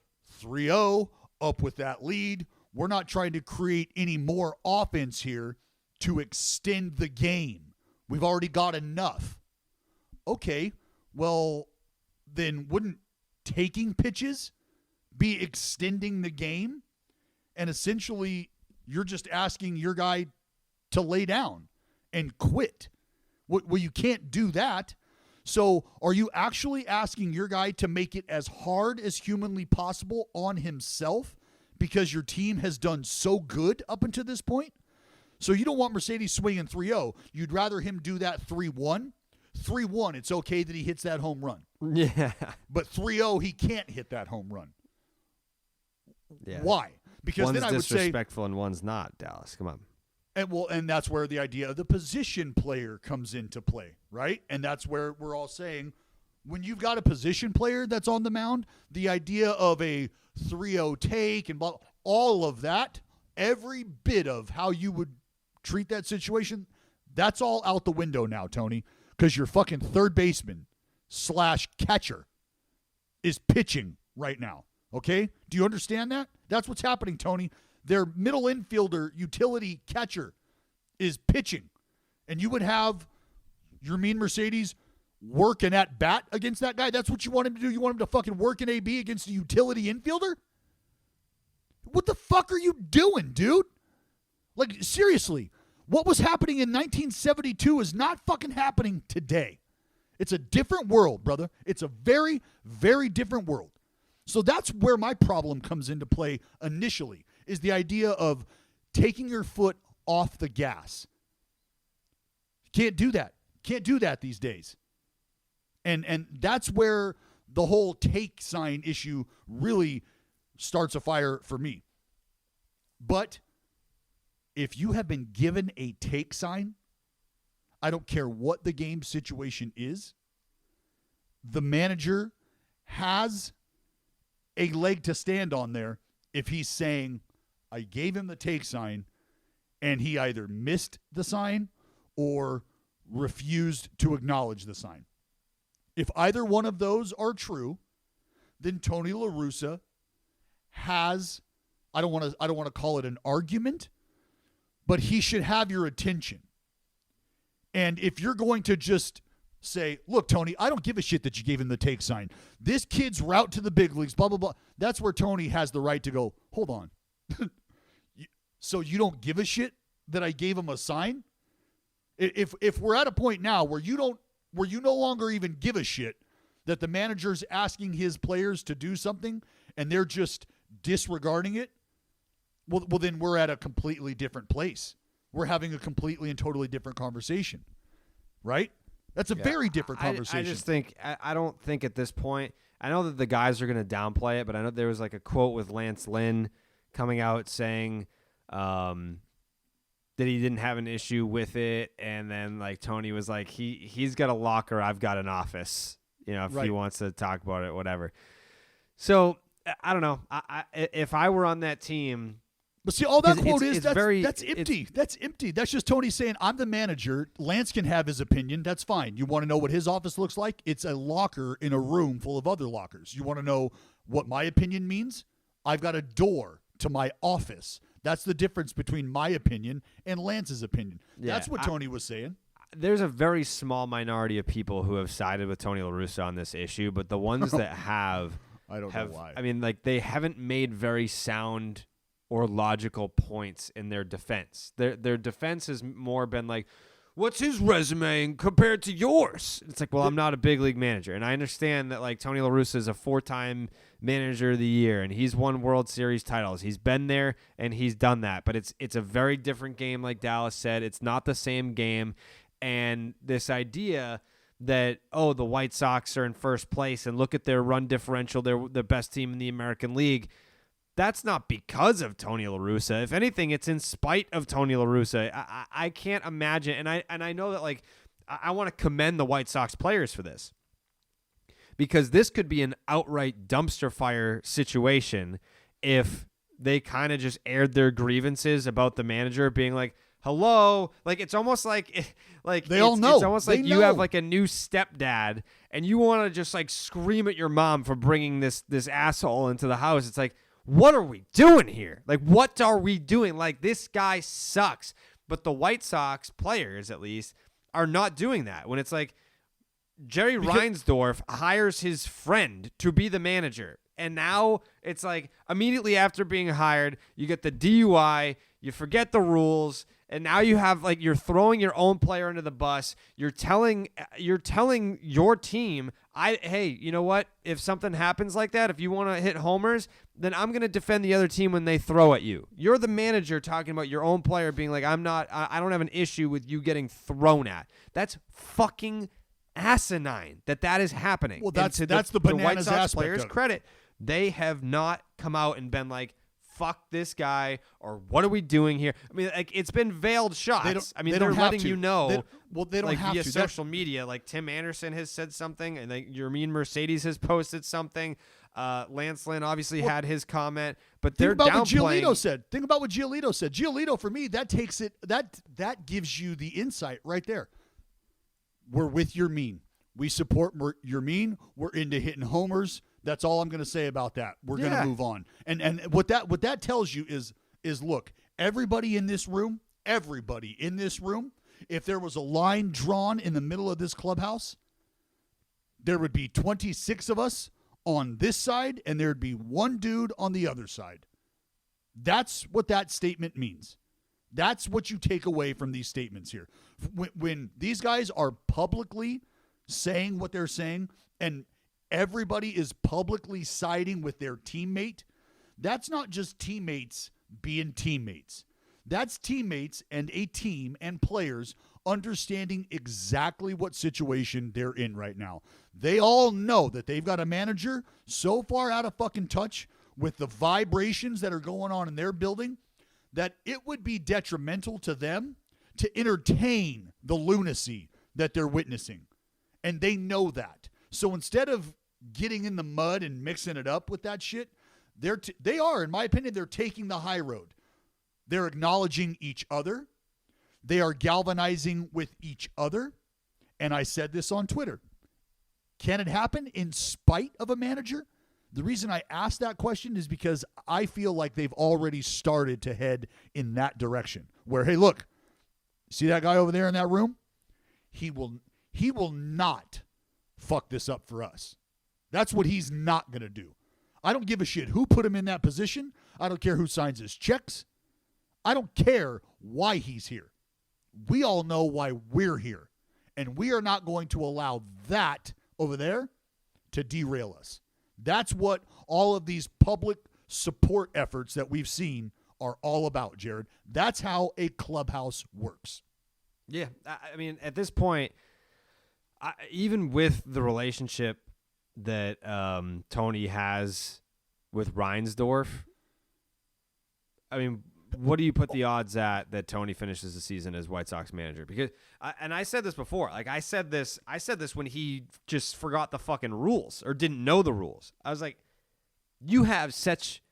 3-0 up with that lead, we're not trying to create any more offense here to extend the game. We've already got enough. Okay, well, then wouldn't taking pitches be extending the game? and essentially you're just asking your guy to lay down and quit. Well, you can't do that. So are you actually asking your guy to make it as hard as humanly possible on himself because your team has done so good up until this point? So you don't want Mercedes swinging 3-0. You'd rather him do that 3-1. 3-1, it's okay that he hits that home run. Yeah. But 3-0, he can't hit that home run. Yeah. Why? Because one's then I would say, disrespectful and one's not, Dallas. Come on. and that's where the idea of the position player comes into play, right? And that's where we're all saying, when you've got a position player that's on the mound, the idea of a 3-0 take and all of that, every bit of how you would treat that situation, that's all out the window now, Tony, because your fucking third baseman / catcher is pitching right now. Okay? Do you understand that? That's what's happening, Tony. Their middle infielder, utility catcher, is pitching. And you would have Yermin Mercedes working at bat against that guy? That's what you want him to do? You want him to fucking work an AB against a utility infielder? What the fuck are you doing, dude? Like, seriously, what was happening in 1972 is not fucking happening today. It's a different world, brother. It's a very, very different world. So that's where my problem comes into play initially, is the idea of taking your foot off the gas. Can't do that. Can't do that these days. And that's where the whole take sign issue really starts a fire for me. But if you have been given a take sign, I don't care what the game situation is, the manager has a leg to stand on there if he's saying, I gave him the take sign, and he either missed the sign or refused to acknowledge the sign. If either one of those are true, then Tony La Russa has, I don't want to call it an argument, but he should have your attention. And if you're going to just say, look, Tony, I don't give a shit that you gave him the take sign. This kid's route to the big leagues, blah, blah, blah. That's where Tony has the right to go, hold on. So you don't give a shit that I gave him a sign? If we're at a point now where you no longer even give a shit that the manager's asking his players to do something and they're just disregarding it, well, then we're at a completely different place. We're having a completely and totally different conversation, right? That's a very different conversation. I just think, I don't think at this point, I know that the guys are going to downplay it, but I know there was like a quote with Lance Lynn coming out saying that he didn't have an issue with it. And then like Tony was like, he's got a locker, I've got an office, you know, if he wants to talk about it, whatever. So I don't know. If I were on that team. But see, all that quote is, that's empty. It's, that's empty. That's just Tony saying, I'm the manager. Lance can have his opinion. That's fine. You want to know what his office looks like? It's a locker in a room full of other lockers. You want to know what my opinion means? I've got a door to my office. That's the difference between my opinion and Lance's opinion. Yeah, that's what Tony was saying. There's a very small minority of people who have sided with Tony La Russa on this issue, but the ones that have, I don't know why. I mean, like they haven't made very sound or logical points in their defense. Their defense has more been like, what's his resume compared to yours? It's like, well, I'm not a big league manager. And I understand that like Tony La Russa is a 4-time manager of the year and he's won World Series titles. He's been there and he's done that. But it's a very different game, like Dallas said. It's not the same game. And this idea that, oh, the White Sox are in first place and look at their run differential, they're the best team in the American League. That's not because of Tony La Russa. If anything, it's in spite of Tony La Russa. I can't imagine, and I know that like I want to commend the White Sox players for this, because this could be an outright dumpster fire situation if they kind of just aired their grievances about the manager being like, hello, like it's almost like they all know. It's almost like you have like a new stepdad and you want to just like scream at your mom for bringing this asshole into the house. It's like, what are we doing here? Like, what are we doing? Like, this guy sucks. But the White Sox players, at least, are not doing that. When it's like Jerry Reinsdorf hires his friend to be the manager. And now it's like immediately after being hired, you get the DUI, you forget the rules, and now you have like you're throwing your own player under the bus. You're telling your team, hey, you know what? If something happens like that, if you want to hit homers, then I'm going to defend the other team when they throw at you. You're the manager talking about your own player being like, I don't have an issue with you getting thrown at. That's fucking asinine that is happening. Well, that's the White bananas Sox aspect players' of it. credit. They have not come out and been like, fuck this guy, or what are we doing here? I mean, like, it's been veiled shots. I mean, they're letting you know. They don't like have via to. social media. Like Tim Anderson has said something, and like Yermin Mercedes has posted something. Lance Lynn obviously had his comment, but they're Think about what downplaying. Giolito said. Think about what Giolito said. Giolito, for me, that takes it. That gives you the insight right there. We're with Yermin. We support Yermin. We're into hitting homers. That's all I'm going to say about that. We're going to move on. And what that tells you is look, everybody in this room, if there was a line drawn in the middle of this clubhouse, there would be 26 of us on this side, and there'd be one dude on the other side. That's what that statement means. That's what you take away from these statements here. When these guys are publicly saying what they're saying, and everybody is publicly siding with their teammate, that's not just teammates being teammates. That's teammates and a team and players understanding exactly what situation they're in right now. They all know that they've got a manager so far out of fucking touch with the vibrations that are going on in their building that it would be detrimental to them to entertain the lunacy that they're witnessing. And they know that. So instead of getting in the mud and mixing it up with that shit, they are, in my opinion, they're taking the high road. They're acknowledging each other. They are galvanizing with each other. And I said this on Twitter. Can it happen in spite of a manager? The reason I asked that question is because I feel like they've already started to head in that direction. Where, hey, look, see that guy over there in that room? He will not fuck this up for us. That's what he's not going to do. I don't give a shit who put him in that position. I don't care who signs his checks. I don't care why he's here. We all know why we're here. And we are not going to allow that over there to derail us. That's what all of these public support efforts that we've seen are all about, Jared. That's how a clubhouse works. Yeah, I mean, at this point, even with the relationship that Tony has with Reinsdorf, I mean, what do you put the odds at that Tony finishes the season as White Sox manager? Because, and I said this before, like I said this when he just forgot the fucking rules or didn't know the rules. I was like, you have such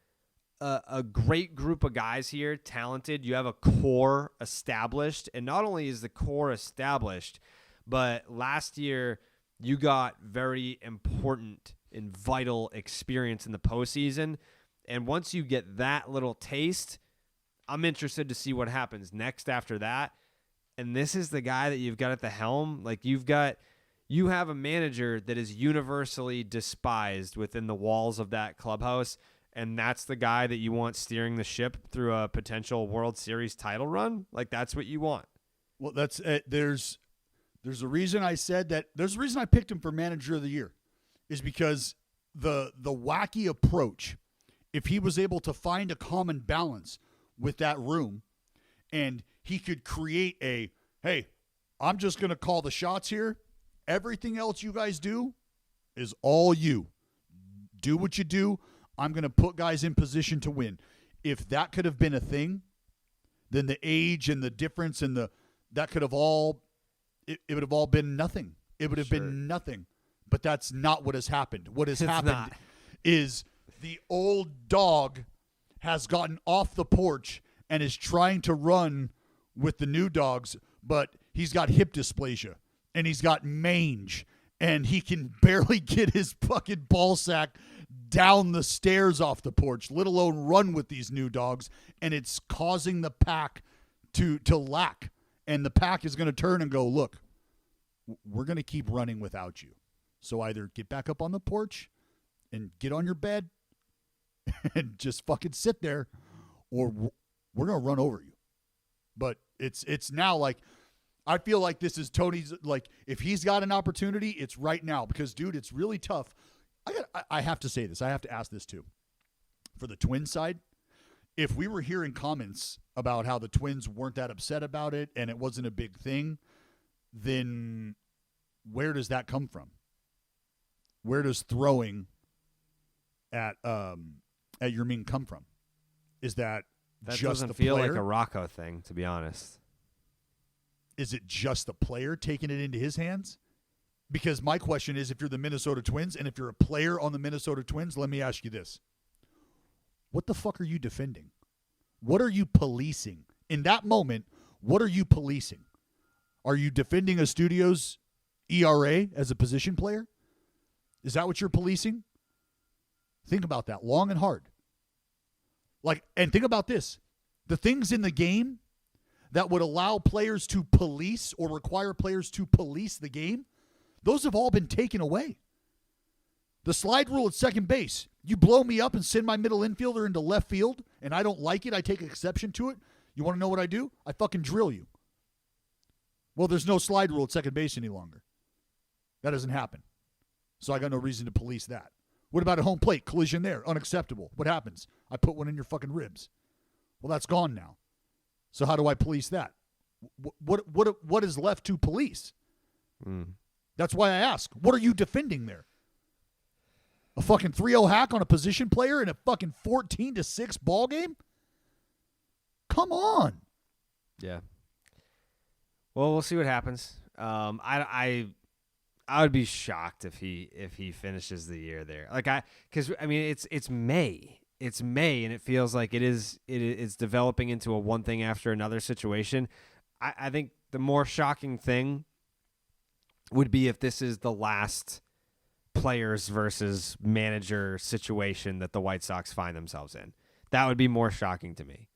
a great group of guys here, talented. You have a core established, and not only is the core established, but last year you got very important and vital experience in the postseason. And once you get that little taste, I'm interested to see what happens next after that. And this is the guy that you've got at the helm. Like you have a manager that is universally despised within the walls of that clubhouse. And that's the guy that you want steering the ship through a potential World Series title run. Like that's what you want. Well, that's there's a reason I said that. There's a reason I picked him for manager of the year is because the wacky approach, if he was able to find a common balance with that room and he could create hey, I'm just going to call the shots here. Everything else you guys do is all you. Do what you do. I'm going to put guys in position to win. If that could have been a thing, then the age and the difference and that could have all, it would have all been nothing. It would have been nothing. But that's not what has happened. What has happened is the old dog has gotten off the porch and is trying to run with the new dogs, but he's got hip dysplasia and he's got mange and he can barely get his fucking ball sack down the stairs off the porch, let alone run with these new dogs, and it's causing the pack to lack. And the pack is going to turn and go, look, we're going to keep running without you. So either get back up on the porch and get on your bed and just fucking sit there, or we're going to run over you. But it's now like, I feel like this is Tony's, like, if he's got an opportunity, it's right now. Because, dude, it's really tough. I have to say this. I have to ask this, too. For the Twins side, if we were hearing comments about how the Twins weren't that upset about it and it wasn't a big thing, then where does that come from? Where does throwing at Yermin come from? Is that just doesn't the feel player? like a Rocco thing, to be honest. Is it just the player taking it into his hands? Because my question is, if you're the Minnesota Twins and if you're a player on the Minnesota Twins, let me ask you this. What the fuck are you defending? What are you policing? In that moment, what are you policing? Are you defending a studio's ERA as a position player? Is that what you're policing? Think about that long and hard. And think about this. The things in the game that would allow players to police or require players to police the game, those have all been taken away. The slide rule at second base. You blow me up and send my middle infielder into left field, and I don't like it, I take exception to it. You want to know what I do? I fucking drill you. Well, there's no slide rule at second base any longer. That doesn't happen. So I got no reason to police that. What about a home plate? Collision there. Unacceptable. What happens? I put one in your fucking ribs. Well, that's gone now. So how do I police that? What is left to police? That's why I ask. What are you defending there? A fucking 3-0 hack on a position player in a fucking 14-6 ball game? Come on. Yeah. Well, we'll see what happens. I would be shocked if he finishes the year there. Because it's May. It's May, and it feels like it's developing into a one thing after another situation. I think the more shocking thing would be if this is the last players versus manager situation that the White Sox find themselves in. That would be more shocking to me.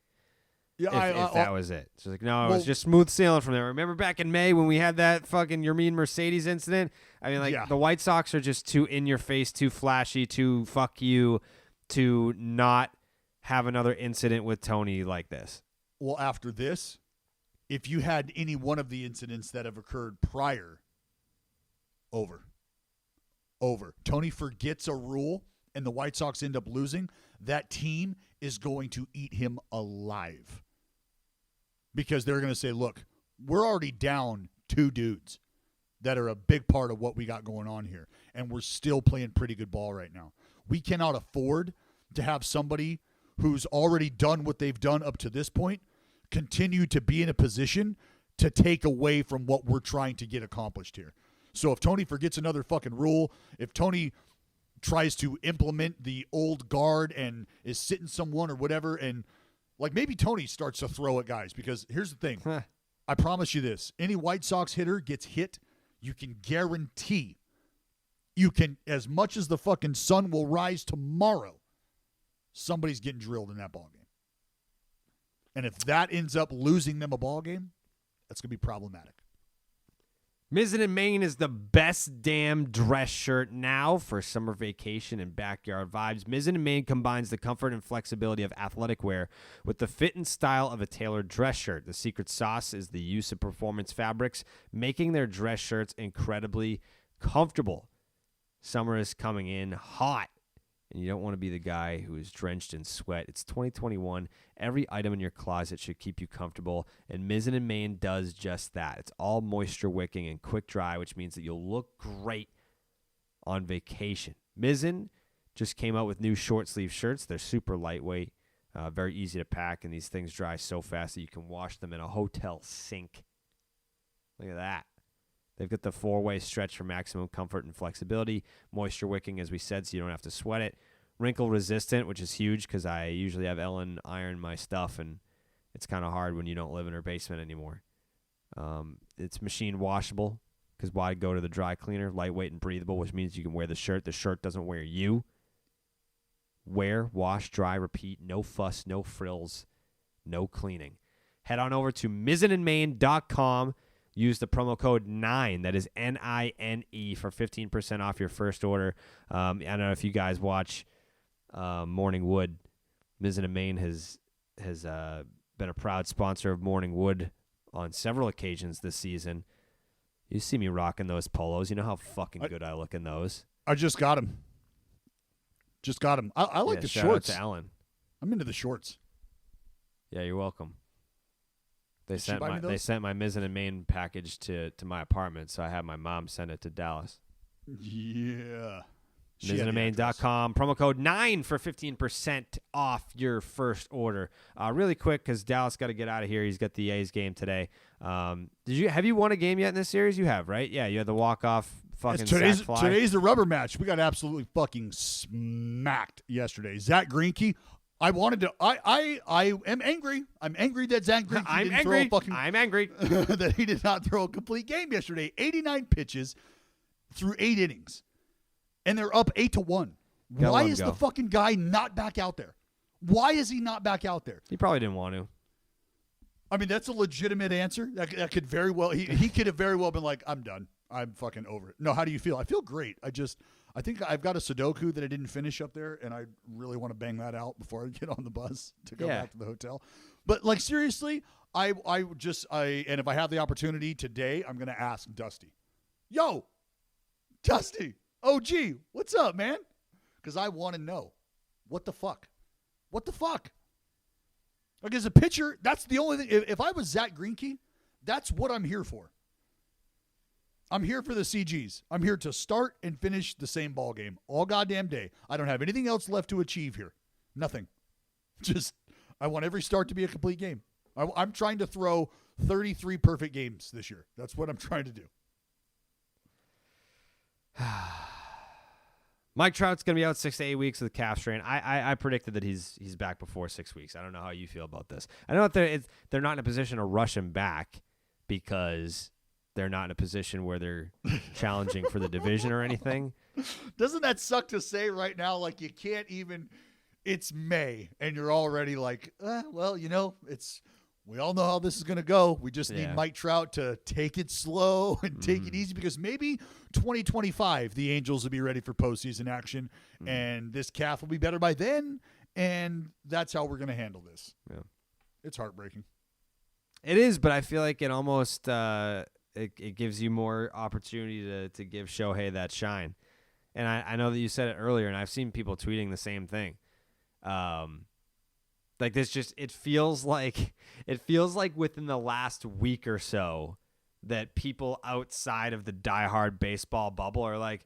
Yeah, if that was it. It's like, no, it was just smooth sailing from there. Remember back in May when we had that fucking Yermin Mercedes incident? I mean, the White Sox are just too in your face, too flashy, too fuck you, to not have another incident with Tony like this. Well, after this, if you had any one of the incidents that have occurred prior, over. Tony forgets a rule and the White Sox end up losing, that team is going to eat him alive. Because they're going to say, look, we're already down 2 dudes that are a big part of what we got going on here, and we're still playing pretty good ball right now. We cannot afford to have somebody who's already done what they've done up to this point continue to be in a position to take away from what we're trying to get accomplished here. So if Tony forgets another fucking rule, if Tony tries to implement the old guard and is sitting someone or whatever, and maybe Tony starts to throw at guys, because here's the thing. I promise you this. Any White Sox hitter gets hit, you can guarantee as much as the fucking sun will rise tomorrow, somebody's getting drilled in that ball game. And if that ends up losing them a ball game, that's going to be problematic. Mizzen and Main is the best damn dress shirt now for summer vacation and backyard vibes. Mizzen and Main combines the comfort and flexibility of athletic wear with the fit and style of a tailored dress shirt. The secret sauce is the use of performance fabrics, making their dress shirts incredibly comfortable. Summer is coming in hot, and you don't want to be the guy who is drenched in sweat. It's 2021. Every item in your closet should keep you comfortable, and Mizzen and Main does just that. It's all moisture wicking and quick dry, which means that you'll look great on vacation. Mizzen just came out with new short sleeve shirts. They're super lightweight, very easy to pack, and these things dry so fast that you can wash them in a hotel sink. Look at that. They've got the 4-way stretch for maximum comfort and flexibility. Moisture wicking, as we said, so you don't have to sweat it. Wrinkle resistant, which is huge because I usually have Ellen iron my stuff, and it's kind of hard when you don't live in her basement anymore. It's machine washable because why go to the dry cleaner? Lightweight and breathable, which means you can wear the shirt. The shirt doesn't wear you. Wear, wash, dry, repeat. No fuss, no frills, no cleaning. Head on over to mizzenandmain.com. use the promo code 9. That is NINE for 15% off your first order. I don't know if you guys watch Morning Wood. Mizzen and Main has been a proud sponsor of Morning Wood on several occasions this season. You see me rocking those polos. You know how fucking good I look in those. I just got them. I like the shout shorts. out to Alan. I'm into the shorts. Yeah, you're welcome. They Did she sent buy me my those? they sent my Mizzen and Main package to my apartment, so I had my mom send it to Dallas. Yeah. She had the address. MizzenandMain.com. Promo code 9 for 15% off your first order. Really quick, because Dallas got to get out of here. He's got the A's game today. Have you won a game yet in this series? You have, right? Yeah, you had the walk-off fucking sac fly. Today's the rubber match. We got absolutely fucking smacked yesterday. Zach Greinke. I am angry. I'm angry that Zach Greinke I'm angry. that he did not throw a complete game yesterday. 89 pitches through 8 innings. And they're up 8-1. Why is the fucking guy not back out there? Why is he not back out there? He probably didn't want to. I mean, that's a legitimate answer. That could very well he could have very well been like, I'm done. I'm fucking over it. No, how do you feel? I feel great. I think I've got a Sudoku that I didn't finish up there, and I really want to bang that out before I get on the bus to go back to the hotel. But like seriously, and if I have the opportunity today, I'm gonna ask Dusty. Yo, Dusty. OG, what's up, man? Because I want to know. What the fuck? What the fuck? Like, as a pitcher, that's the only thing. If I was Zach Greinke, that's what I'm here for. I'm here for the CGs. I'm here to start and finish the same ball game all goddamn day. I don't have anything else left to achieve here. Nothing. I want every start to be a complete game. I'm trying to throw 33 perfect games this year. That's what I'm trying to do. Mike Trout's going to be out 6 to 8 weeks with a calf strain. I predicted that he's back before 6 weeks. I don't know how you feel about this. I know that they're not in a position to rush him back because they're not in a position where they're challenging for the division or anything. Doesn't that suck to say right now? Like, you can't even – it's May, and you're already like, well, we all know how this is going to go. We just need Mike Trout to take it slow and take it easy, because maybe 2025 the Angels will be ready for postseason action, and this calf will be better by then, and that's how we're going to handle this. Yeah. It's heartbreaking. It is, but I feel like it almost it gives you more opportunity to give Shohei that shine. And I know that you said it earlier, and I've seen people tweeting the same thing. Like this it feels like within the last week or so that people outside of the diehard baseball bubble are like,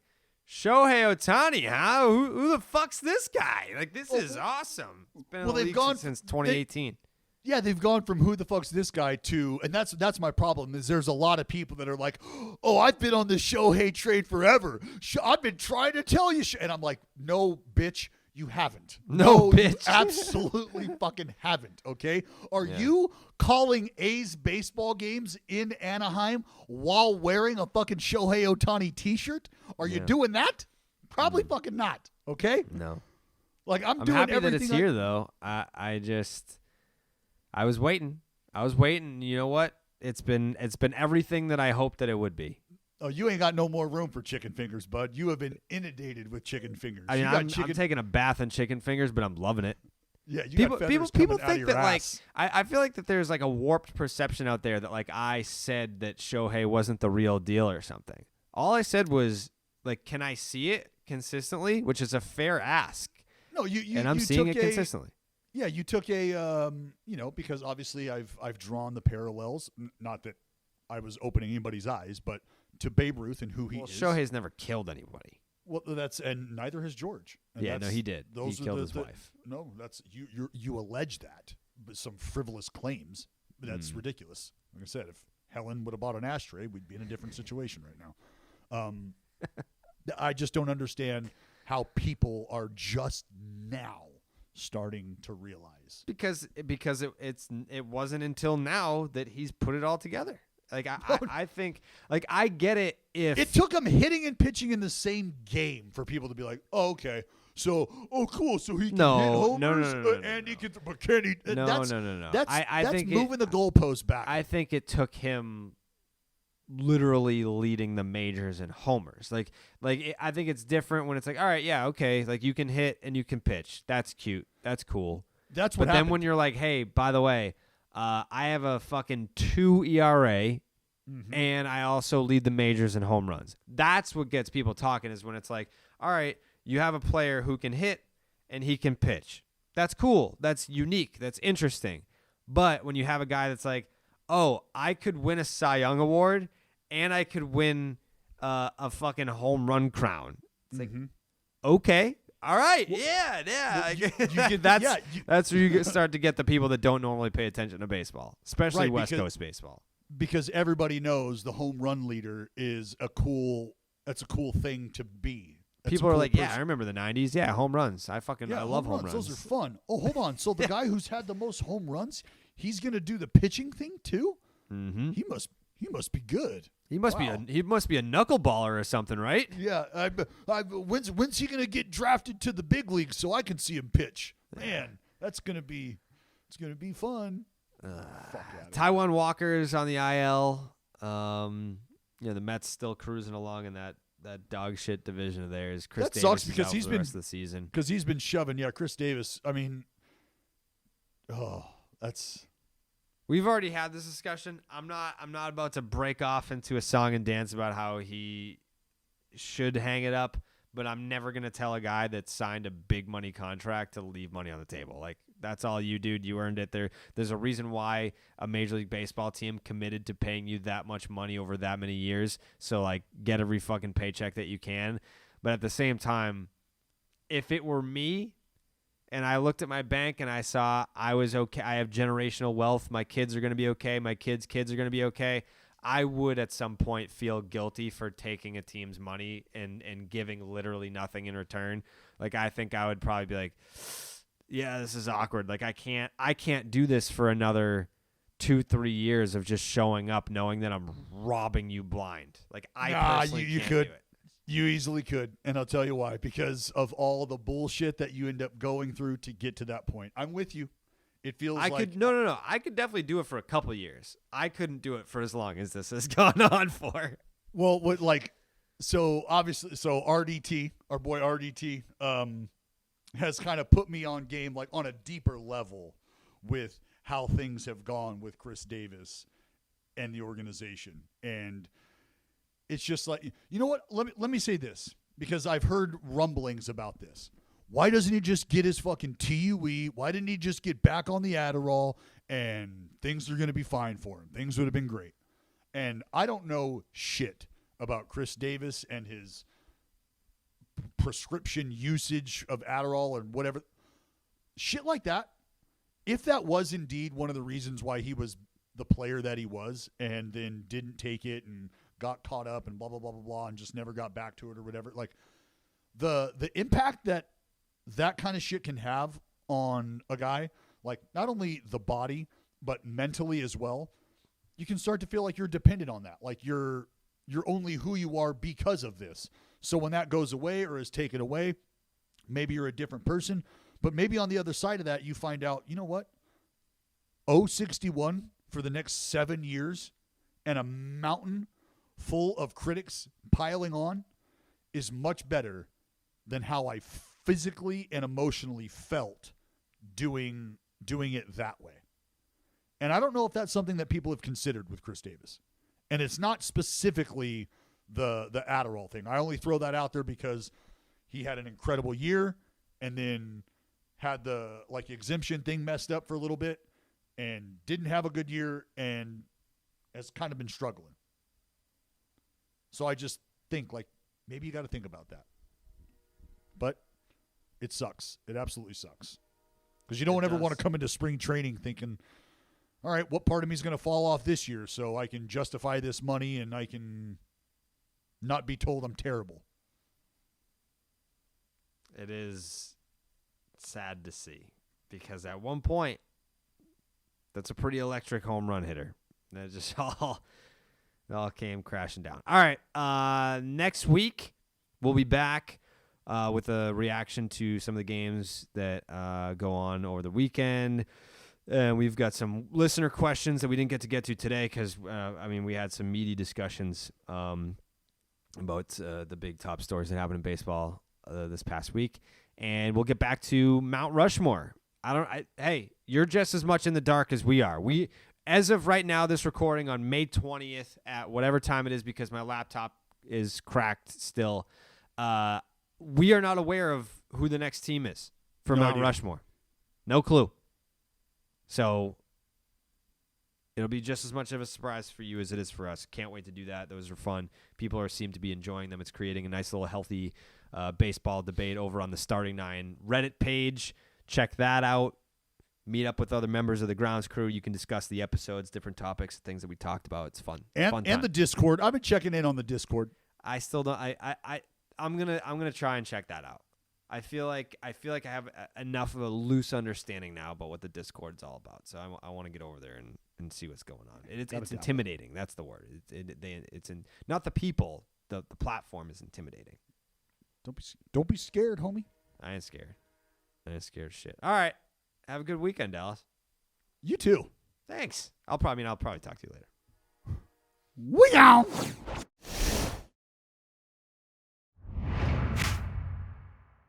Shohei Ohtani, huh? Who the fuck's this guy? Like, this is awesome. It's been in the league since 2018. They've gone from who the fuck's this guy to, and that's my problem, is there's a lot of people that are like, oh, I've been on the Shohei train forever. I've been trying to tell you. And I'm like, no, bitch. You haven't. No, bitch. You absolutely fucking haven't, okay? Are you calling A's baseball games in Anaheim while wearing a fucking Shohei Ohtani t-shirt? Are you doing that? Probably fucking not, okay? No. Like, I'm doing happy everything that it's here, though. I was waiting. You know what? It's been everything that I hoped that it would be. Oh, you ain't got no more room for chicken fingers, bud. You have been inundated with chicken fingers. I mean, I'm taking a bath in chicken fingers, but I'm loving it. Yeah, people think that ass. Like I feel like that there's like a warped perception out there that like I said that Shohei wasn't the real deal or something. All I said was like, can I see it consistently? Which is a fair ask. No, and I'm seeing it consistently. Yeah, you took a because obviously I've drawn the parallels. Not that I was opening anybody's eyes, but to Babe Ruth and who he is. Shohei's never killed anybody. Well, and neither has George. And no, he did. He killed his wife. No, that's you allege that, but some frivolous claims. That's ridiculous. Like I said, if Helen would have bought an ashtray, we'd be in a different situation right now. I just don't understand how people are just now starting to realize, because it wasn't until now that he's put it all together. Like I think, like, I get it. If it took him hitting and pitching in the same game for people to be like, oh, okay, so cool, so he can hit homers, and he can, but can he? No. That's I that's think moving the goalpost back. I think it took him literally leading the majors in homers. I think it's different when it's like, all right, yeah, okay, like you can hit and you can pitch. That's cute. That's cool. That's what But happened. then when you're like, hey, by the way, I have a fucking 2 ERA and I also lead the majors in home runs. That's what gets people talking, is when it's like, all right, you have a player who can hit and he can pitch. That's cool. That's unique. That's interesting. But when you have a guy that's like, oh, I could win a Cy Young Award and I could win a fucking home run crown. It's like, okay. All right. Well, yeah. you get that's where you start to get the people that don't normally pay attention to baseball, especially Right, West because- Coast baseball. because everybody knows the home run leader is a cool thing to be. That's a People are cool like, yeah, I person. remember the 90s. Yeah, home runs. I love home runs. Those are fun. Oh, hold on. So the guy who's had the most home runs, he's going to do the pitching thing too? Mm-hmm. He must be good. He must Wow. be a knuckleballer or something, right? Yeah, when's he going to get drafted to the big leagues so I can see him pitch? Man, it's going to be fun. Fuck out of here. Taiwan Walker's on the IL. The Mets still cruising along in that dog shit division of theirs. Chris That Davis sucks is because out he's for the been- rest of the season. Because he's been shoving. Yeah, Chris Davis. I mean, that's We've already had this discussion. I'm not about to break off into a song and dance about how he should hang it up, but I'm never gonna tell a guy that signed a big money contract to leave money on the table. Like, that's all you, dude. You earned it. There's a reason why a Major League Baseball team committed to paying you that much money over that many years. So, like, get every fucking paycheck that you can. But at the same time, if it were me and I looked at my bank and I saw I was okay, I have generational wealth, my kids are going to be okay, my kids' kids are going to be okay, I would at some point feel guilty for taking a team's money and giving literally nothing in return. Like, I think I would probably be like, yeah, this is awkward. Like, I can't do this for another 2-3 years of just showing up knowing that I'm robbing you blind. Like, I personally you can't could. do it. You easily could, and I'll tell you why. Because of all the bullshit that you end up going through to get to that point. I'm with you. It feels I like could no. I could definitely do it for a couple of years. I couldn't do it for as long as this has gone on for. Well, so obviously, RDT, our boy RDT, has kind of put me on game, like on a deeper level with how things have gone with Chris Davis and the organization. And it's just like, you know what? Let me say this, because I've heard rumblings about this. Why doesn't he just get his fucking TUE? Why didn't he just get back on the Adderall and things are going to be fine for him? Things would have been great. And I don't know shit about Chris Davis and his prescription usage of Adderall and whatever. Shit like that. If that was indeed one of the reasons why he was the player that he was and then didn't take it and got caught up and blah, blah, blah, blah, blah, and just never got back to it or whatever, like the impact that kind of shit can have on a guy, like not only the body, but mentally as well, you can start to feel like you're dependent on that. Like you're only who you are because of this. So when that goes away or is taken away, maybe you're a different person. But maybe on the other side of that, you find out, you know what? 061 for the next 7 years and a mountain full of critics piling on is much better than how I physically and emotionally felt doing it that way. And I don't know if that's something that people have considered with Chris Davis. And it's not specifically the Adderall thing. I only throw that out there because he had an incredible year and then had the exemption thing messed up for a little bit and didn't have a good year and has kind of been struggling. So I just think maybe you got to think about that. But it sucks. It absolutely sucks. Because you don't ever want to come into spring training thinking, all right, what part of me is going to fall off this year so I can justify this money and I can not be told I'm terrible. It is sad to see because at one point, that's a pretty electric home run hitter. And it just all came crashing down. All right, next week we'll be back with a reaction to some of the games that go on over the weekend. And we've got some listener questions that we didn't get to today because, we had some meaty discussions about the big top stories that happened in baseball this past week. And we'll get back to Mount Rushmore. Hey, you're just as much in the dark as we are. As of right now, this recording on May 20th at whatever time it is because my laptop is cracked still, we are not aware of who the next team is for No Mount idea. Rushmore. No clue. So it'll be just as much of a surprise for you as it is for us. Can't wait to do that. Those are fun. People seem to be enjoying them. It's creating a nice little healthy baseball debate over on the Starting Nine Reddit page. Check that out. Meet up with other members of the grounds crew. You can discuss the episodes, different topics, things that we talked about. It's fun. Fun time. And the Discord. I've been checking in on the Discord. I still don't. I'm gonna try and check that out. I feel like I have enough of a loose understanding now about what the Discord's all about. So I want to get over there and see what's going on. It's intimidating. That's the word. It's not the people. The platform is intimidating. Don't be scared, homie. I ain't scared. As shit. All right. Have a good weekend, Dallas. You too. Thanks. I'll probably talk to you later. We out.